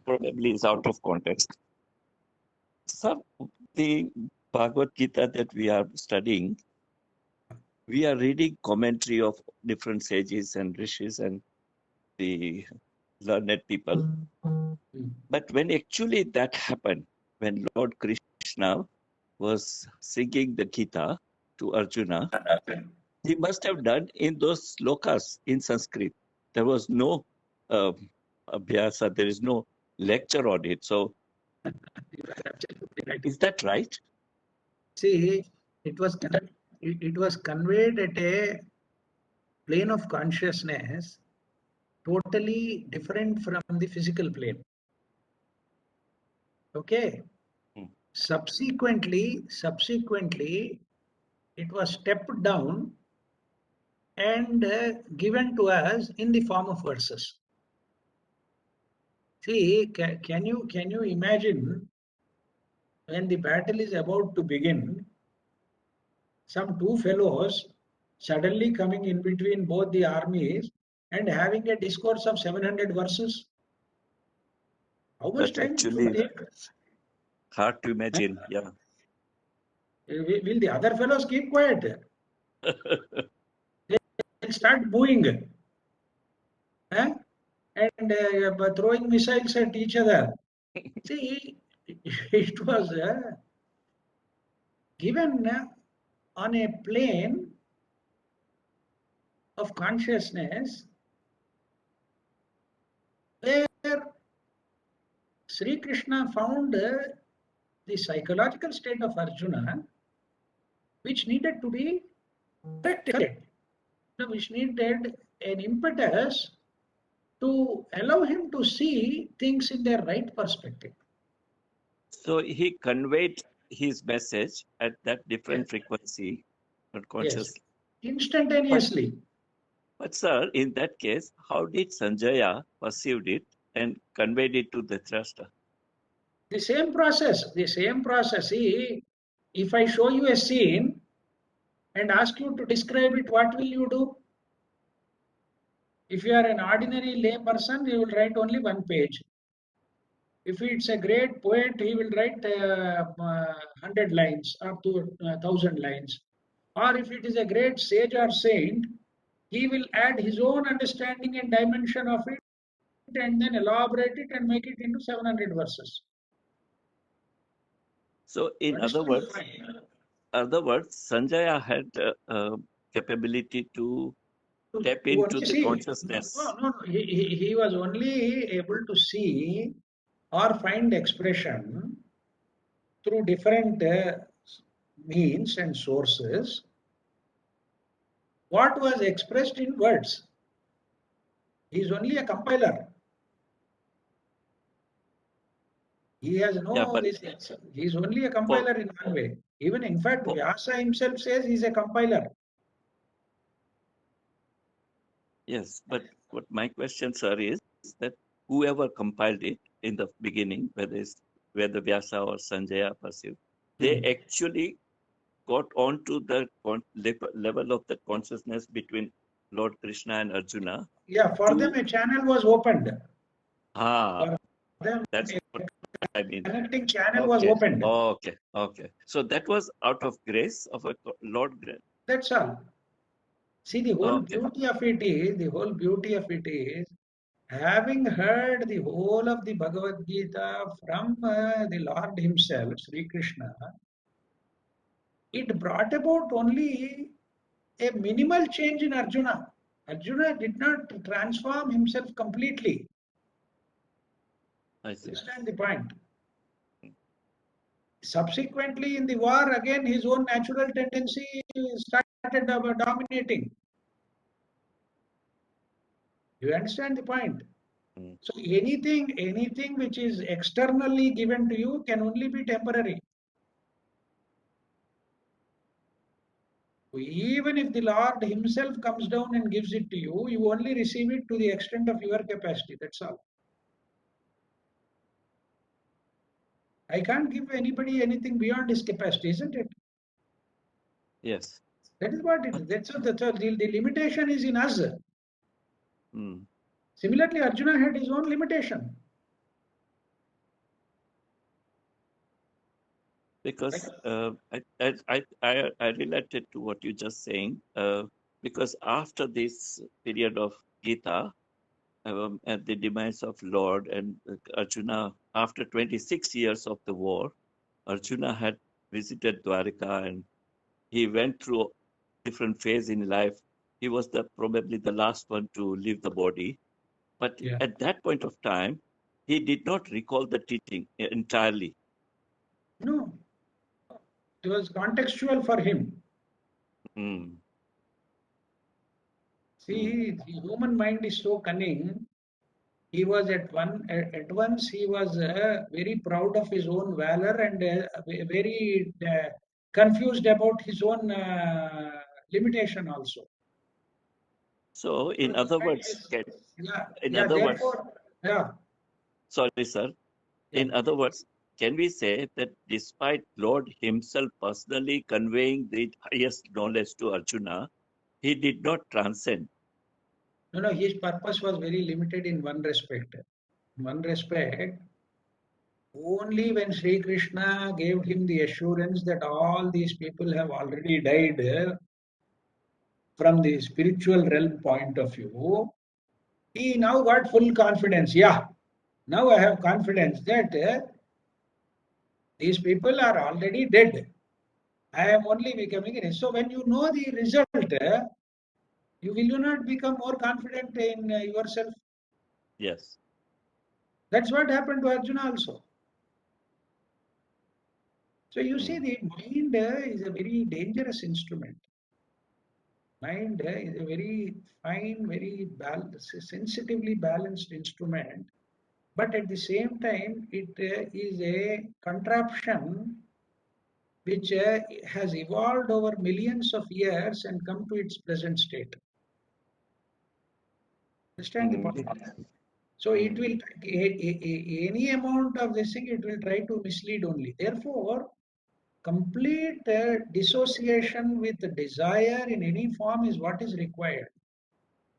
probably is out of context. Some the Bhagavad Gita that we are studying, we are reading commentary of different sages and rishis and the learned people. But when actually that happened, when Lord Krishna was singing the Gita to Arjuna, he must have done in those slokas in Sanskrit. There was no abhyasa, there is no lecture on it. So, is that right? See, it was conveyed at a plane of consciousness totally different from the physical plane. Okay. Subsequently, it was stepped down and given to us in the form of verses. See, can you imagine when the battle is about to begin, some two fellows suddenly coming in between both the armies and having a discourse of 700 verses? How much That's time it will actually take? hard to imagine. Yeah. Will the other fellows keep quiet? They'll start booing. And throwing missiles at each other. See, it was given on a plane of consciousness where Sri Krishna found the psychological state of Arjuna, which needed to be corrected, which needed an impetus to allow him to see things in their right perspective. So he conveyed his message at that different frequency, not consciously. Yes. Instantaneously. But sir, in that case, how did Sanjaya perceived it and conveyed it to Dhritarashtra? The same process. See, if I show you a scene and ask you to describe it, what will you do? If you are an ordinary lay person, you will write only one page. If it's a great poet, he will write 100 lines or 1,000 lines. Or if it is a great sage or saint, he will add his own understanding and dimension of it and then elaborate it and make it into 700 verses. So in other words, Sanjaya had capability to tap into the consciousness. No. He was only able to see or find expression through different means and sources what was expressed in words. He is only a compiler. He has Yeah, no but this. He is only a compiler in one way. Even in fact, for- Vyasa himself says he is a compiler. yes, but what my question, sir, is that whoever compiled it in the beginning, whether Vyasa or Sanjaya Passive, they actually got onto the level of the consciousness between Lord Krishna and Arjuna. Yeah, for them a channel was opened. Ah, For them that's a what I mean. connecting channel was Okay, opened. okay. So that was out of grace of a Lord grace. That's all. See, the whole Okay. beauty of it is having heard the whole of the Bhagavad Gita from the Lord himself, Sri Krishna, it brought about only a minimal change in Arjuna. Arjuna did not transform himself completely. I see. Understand the point? Subsequently, in the war, again his own natural tendency started dominating. You understand the point? Mm. So anything which is externally given to you can only be temporary. Even if the Lord himself comes down and gives it to you, you only receive it to the extent of your capacity. That's all. I can't give anybody anything beyond his capacity, isn't it? Yes. That is what it is. That's all. The limitation is in us. Mm. Similarly, Arjuna had his own limitation. Because I related to what you just saying. Because after this period of Gita, at the demise of Lord and Arjuna, after 26 years of the war, Arjuna had visited Dwarika and he went through different phase in life. He was probably the last one to leave the body. But Yeah. at that point of time, he did not recall the teaching entirely. No, it was contextual for him. Mm. See, the human mind is so cunning. He was at once he was very proud of his own valor and very confused about his own limitation also. So, in other words, Yeah. Therefore, yeah. sorry, sir. Yeah. In other words, can we say that despite Lord himself personally conveying the highest knowledge to Arjuna, he did not transcend? No, his purpose was very limited in one respect. In one respect, only when Sri Krishna gave him the assurance that all these people have already died from the spiritual realm point of view, he now got full confidence. Yeah, now I have confidence that these people are already dead. I am only becoming it. So when you know the result, will you not become more confident in yourself? Yes. That's what happened to Arjuna also. So you see, Mm. the mind is a very dangerous instrument. Mind is a very fine, very sensitively balanced instrument, but at the same time, it is a contraption which has evolved over millions of years and come to its present state. Understand the point? So it will any amount of this thing, it will try to mislead only. Therefore, complete dissociation with the desire in any form is what is required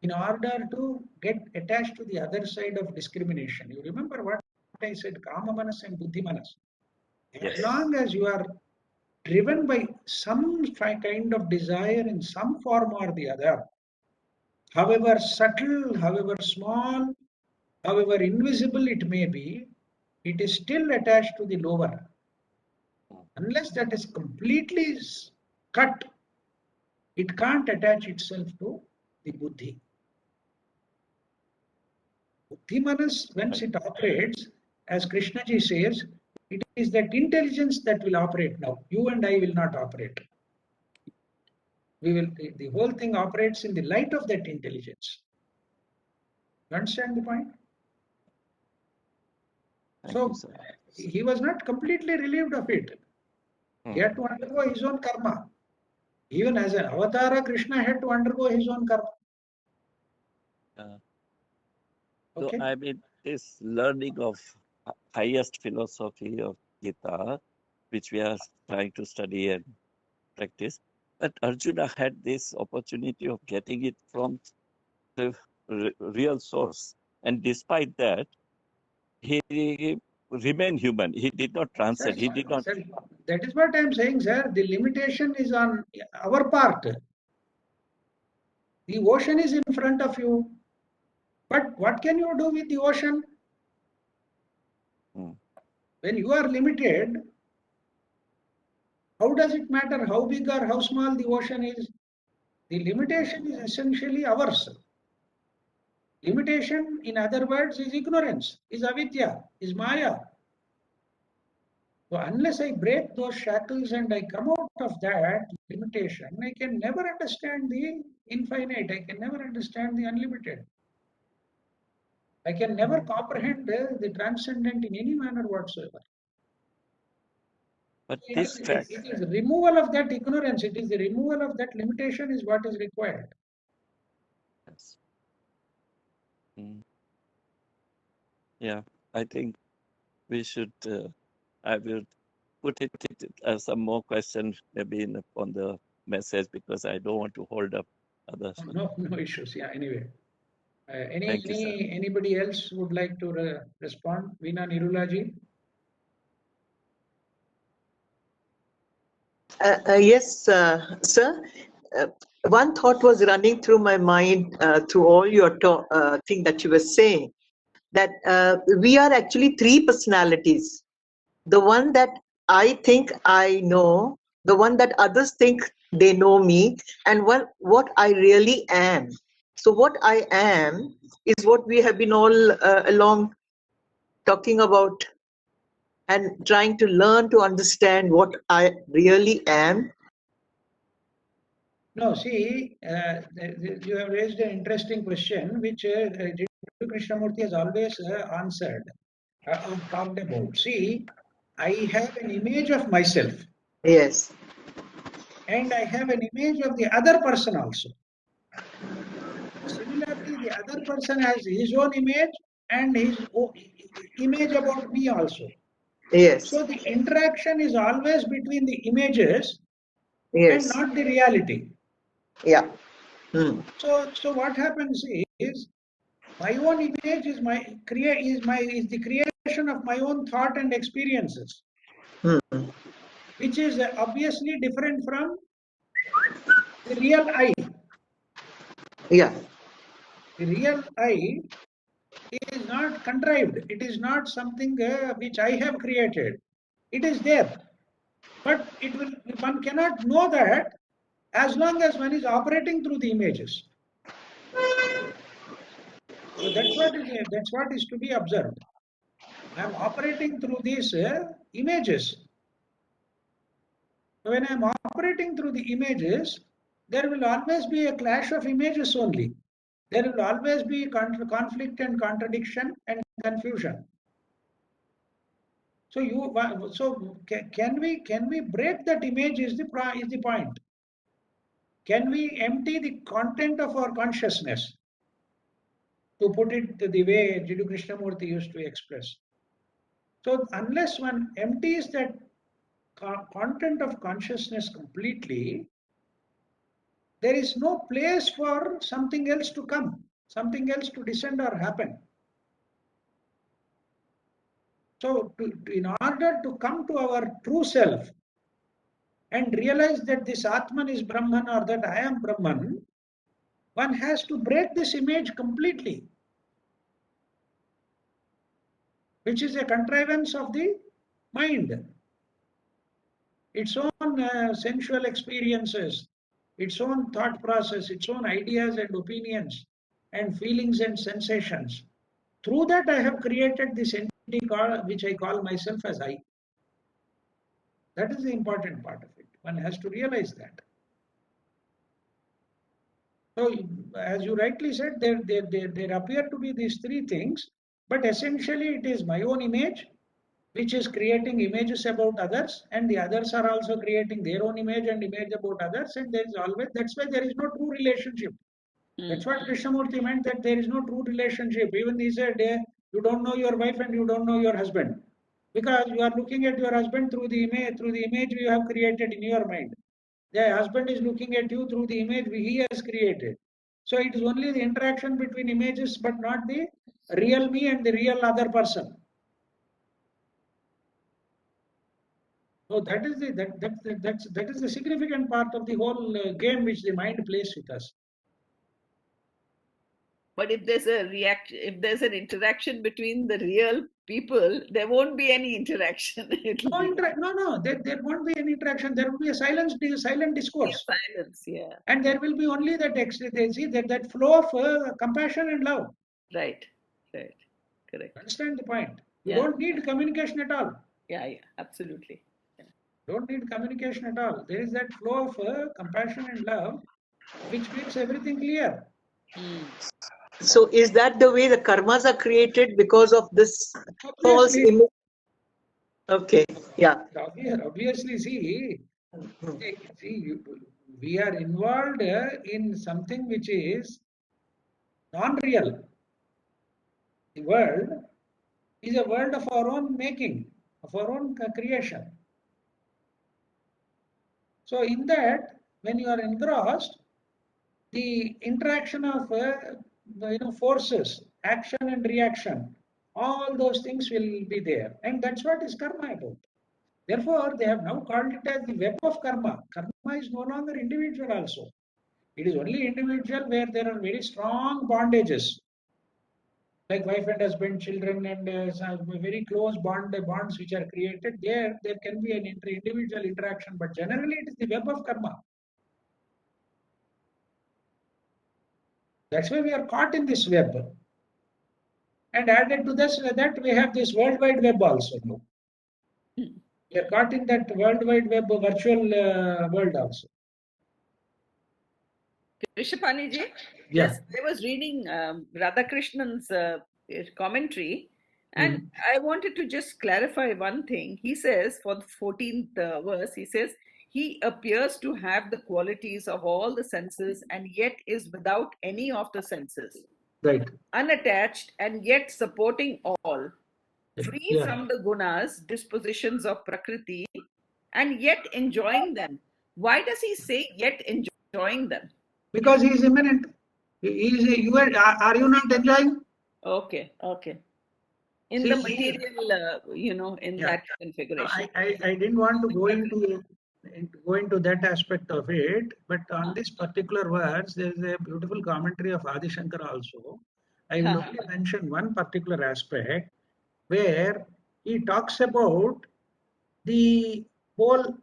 in order to get attached to the other side of discrimination. You remember what I said, Kama Manas and Buddhi Manas. As Yes. long as you are driven by some kind of desire in some form or the other, however subtle, however small, however invisible it may be, it is still attached to the lower. Unless that is completely cut, it can't attach itself to the buddhi. Buddhi manas, once it operates, as Krishnaji says, It is that intelligence that will operate now. You and I will not operate. The whole thing operates in the light of that intelligence. You understand the point? Thank So you, sir. he was not completely relieved of it. He had to undergo his own karma. Even as an avatara, Krishna had to undergo his own karma. So, Okay? I mean, this learning of highest philosophy of Gita, which we are trying to study and practice, but Arjuna had this opportunity of getting it from the real source. And despite that, he remained human. He did not transcend. He did not. Sir, that is what I am saying, sir. The limitation is on our part. The ocean is in front of you. But what can you do with the ocean? When you are limited, how does it matter how big or how small the ocean is? The limitation is essentially ours. Limitation, in other words, is ignorance, is avidya, is maya. So unless I break those shackles and I come out of that limitation, I can never understand the infinite. I can never understand the unlimited. I can never comprehend the transcendent in any manner whatsoever. But this fact, It is removal of that ignorance. It is the removal of that limitation is what is required. yes. Yeah, I think we should. I will put it some more questions maybe on the message because I don't want to hold up others. No issues. Yeah. Anyway, Thank you, sir. anybody else would like to respond? Veena Nirulaji. Yes, sir. One thought was running through my mind through all your thing that you were saying, that we are actually three personalities. The one that I think I know, the one that others think they know me, and what I really am. So what I am is what we have been all along talking about and trying to learn to understand what I really am. No, see, you have raised an interesting question, which Krishnamurti has always answered or talked about. See, I have an image of myself. Yes. And I have an image of the other person also. Similarly, the other person has his own image and his image about me also. Yes. So the interaction is always between the images Yes. and not the reality. Yeah. So what happens is my own image is the creation of my own thought and experiences, which is obviously different from the real I. Yeah. The real I is not contrived. It is not something which I have created. It is there, but one cannot know that as long as one is operating through the images. So that's what is to be observed. I am operating through these images. When I am operating through the images, there will always be a clash of images only. There will always be conflict and contradiction and confusion. So can we break that image is the point. Can we empty the content of our consciousness? To put it the way Jiddu Krishnamurti used to express. So unless one empties that content of consciousness completely, there is no place for something else to come, something else to descend or happen. So in order to come to our true self and realize that this Atman is Brahman or that I am Brahman, one has to break this image completely, which is a contrivance of the mind. Its own sensual experiences, its own thought process, its own ideas and opinions and feelings and sensations. Through that I have created this entity which I call myself as I. That is the important part of it. One has to realize that. So, as you rightly said, there appear to be these three things, but essentially it is my own image, which is creating images about others, and the others are also creating their own image and image about others, and there is always, that's why there is no true relationship. That's what Krishnamurti meant, that there is no true relationship. Even he said, you don't know your wife and you don't know your husband, because you are looking at your husband through the image you have created in your mind. The husband is looking at you through the image he has created. So it is only the interaction between images, but not the real me and the real other person. So that is the significant part of the whole game which the mind plays with us. But if there's if there's an interaction between the real people, there won't be any interaction. No, there won't be any interaction. There will be a silent discourse. Silence, yeah. And there will be only that flow of compassion and love. Right, correct. Understand the point? You don't need communication at all. Yeah, absolutely. Don't need communication at all. There is that flow of compassion and love, which makes everything clear. So is that the way the karmas are created, because of this false image? Okay, yeah. Obviously, see, we are involved in something which is non-real. The world is a world of our own making, of our own creation. So in that, when you are engrossed, the interaction of forces, action and reaction, all those things will be there, and that's what is karma about. Therefore, they have now called it as the web of karma. Karma is no longer individual also. It is only individual where there are very strong bondages, like wife and husband, children, and very close bonds which are created. There can be an individual interaction, but generally it is the web of karma. That's why we are caught in this web. And added to this, that we have this World Wide Web also. We are caught in that World Wide Web virtual world also. Krishapani ji, yes, I was reading Radhakrishnan's commentary, and I wanted to just clarify one thing. He says, for the 14th verse, he says, he appears to have the qualities of all the senses and yet is without any of the senses. Right. Unattached and yet supporting all. Free from the gunas, dispositions of Prakriti, and yet enjoying them. Why does he say yet enjoying them? Because he is immanent. Are you not enjoying? Okay. In the material, in that configuration. I didn't want to go into that aspect of it, but on this particular verse, there is a beautiful commentary of Adi Shankara also. I will only mention one particular aspect where he talks about the whole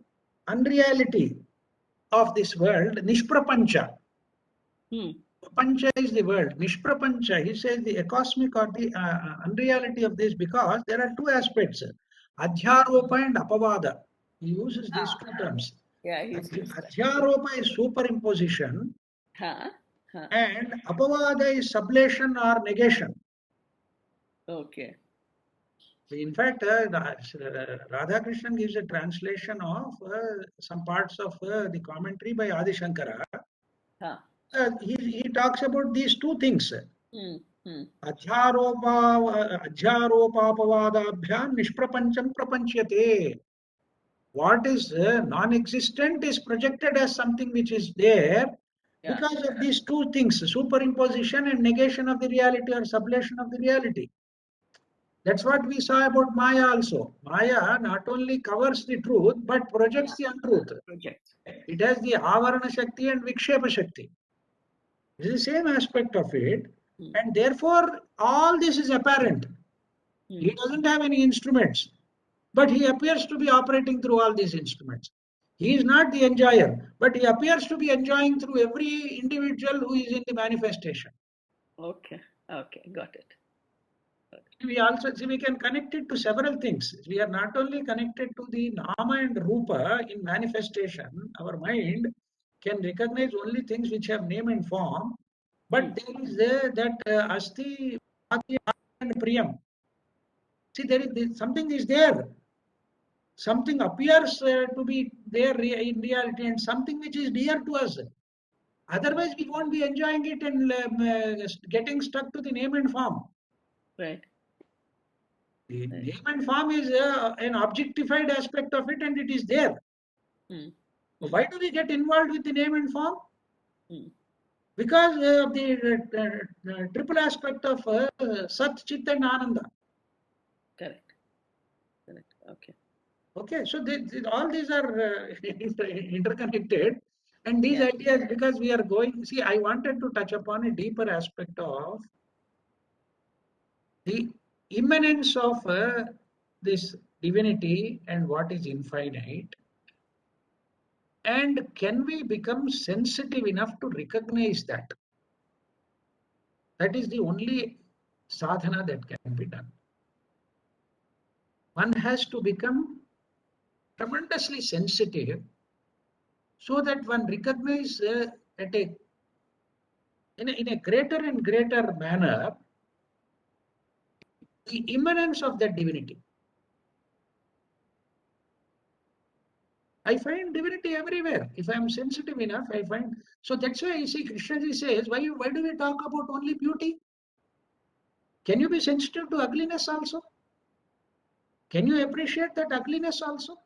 unreality of this world, Nishprapancha. Pancha is the world. Nishprapancha, he says the acosmic or the unreality of this, because there are two aspects, Adhyaropa and Apavada. He uses these two terms. Adhyaropa is superimposition and Apavada is sublation or negation. Okay. In fact, Radhakrishnan gives a translation of some parts of the commentary by Adi Shankara. He talks about these two things. Adhyaropapavadabhyam nishprapancham prapanchate. What is non-existent is projected as something which is there because of these two things, superimposition and negation of the reality or sublation of the reality. That's what we saw about Maya also. Maya not only covers the truth, but projects the untruth. It has the Avarana Shakti and Vikshepa Shakti. It is the same aspect of it. And therefore, all this is apparent. He doesn't have any instruments, but he appears to be operating through all these instruments. He is not the enjoyer, but he appears to be enjoying through every individual who is in the manifestation. Okay, got it. we also see we can connect it to several things. We are not only connected to the nama and rupa in manifestation. Our mind can recognize only things which have name and form, but there is that asti, Bhati, and priyam. See, something is there. Something appears to be there in reality, and something which is dear to us. Otherwise, we won't be enjoying it and getting stuck to the name and form. Right. The name and form is an objectified aspect of it, and it is there. Why do we get involved with the name and form? Because of the triple aspect of Sat, Chit, and Ananda. Correct. Correct. Okay. Okay, so all these are interconnected, and these ideas, because we are going. See, I wanted to touch upon a deeper aspect of the immanence of this divinity and what is infinite. And can we become sensitive enough to recognize that? That is the only sadhana that can be done. One has to become tremendously sensitive so that one recognizes in a greater and greater manner the immanence of that divinity. I find divinity everywhere. If I am sensitive enough, I find. So that's why you see Krishnaji says, why do we talk about only beauty? Can you be sensitive to ugliness also? Can you appreciate that ugliness also?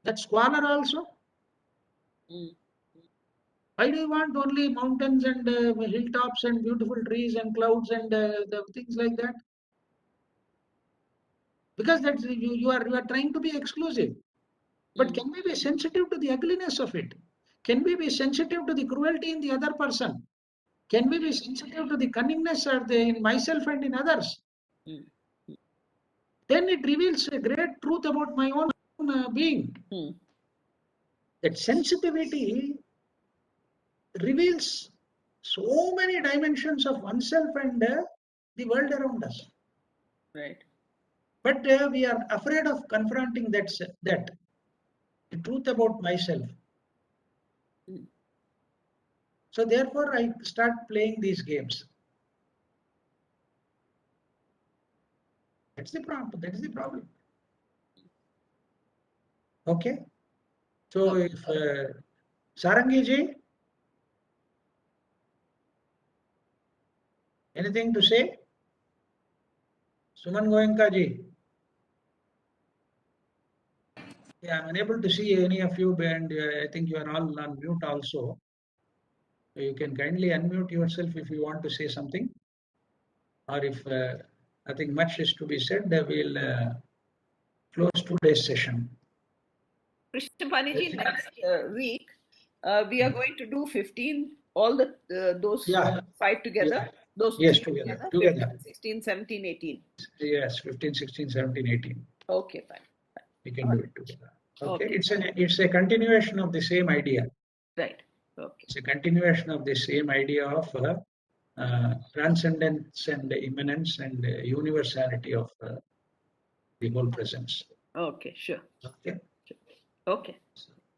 That squalor also? Why do you want only mountains and hilltops and beautiful trees and clouds and the things like that? Because that's you are trying to be exclusive. But can we be sensitive to the ugliness of it? Can we be sensitive to the cruelty in the other person? Can we be sensitive to the cunningness in myself and in others? Then it reveals a great truth about my own being. That sensitivity reveals so many dimensions of oneself and the world around us. Right. But we are afraid of confronting that the truth about myself. So therefore, I start playing these games. That's the problem. That is the problem. Okay. So if Sarangi ji, anything to say? Suman Goenka ji. Yeah, I'm unable to see any of you, and I think you are all on mute also. So you can kindly unmute yourself if you want to say something, or if nothing much is to be said, we'll close today's session. Krishna Paniji, next week we are going to do 15, all those 5 together. Yeah. Those Yes, three together. 15, 16, 17, 18. Yes, 15, 16, 17, 18. Okay, fine. We can do it together. Okay. Okay. It's a continuation of the same idea. Right. Okay. It's a continuation of the same idea of transcendence and immanence and universality of the whole presence. Okay, sure. Okay. Okay.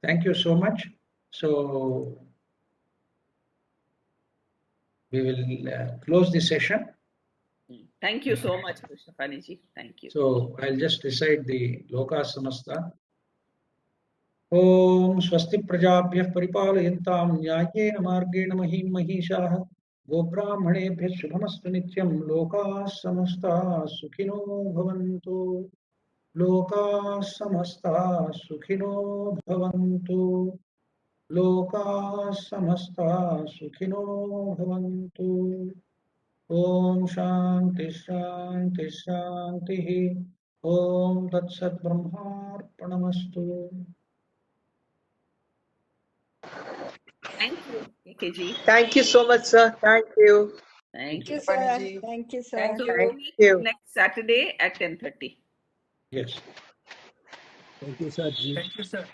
Thank you so much. So we will close the session. Thank you so much, Krishna Paniji. Thank you. So I'll just recite the Loka Samasta. Om Swasti Prajabhyah Paripalayantam Nyayena Margena Mahim Mahishaha Gobrahmanebhyah Shubhamastu Nityam Loka Samasta Sukhino Bhavantu Loka Samasta Sukhino Bhavantu Loka Samasta Sukhino Bhavantu Om Shanti Shanti Shanti Om Tat Sat Brahmarpanamastu. Thank you, AKG. Thank you so much, sir. Thank you. Thank Thank you, you. sir. Paniji. Thank you, sir. Thank you. Thank you. Next Saturday at 10:30. Yes. Thank you, Sarji. Thank you, sir.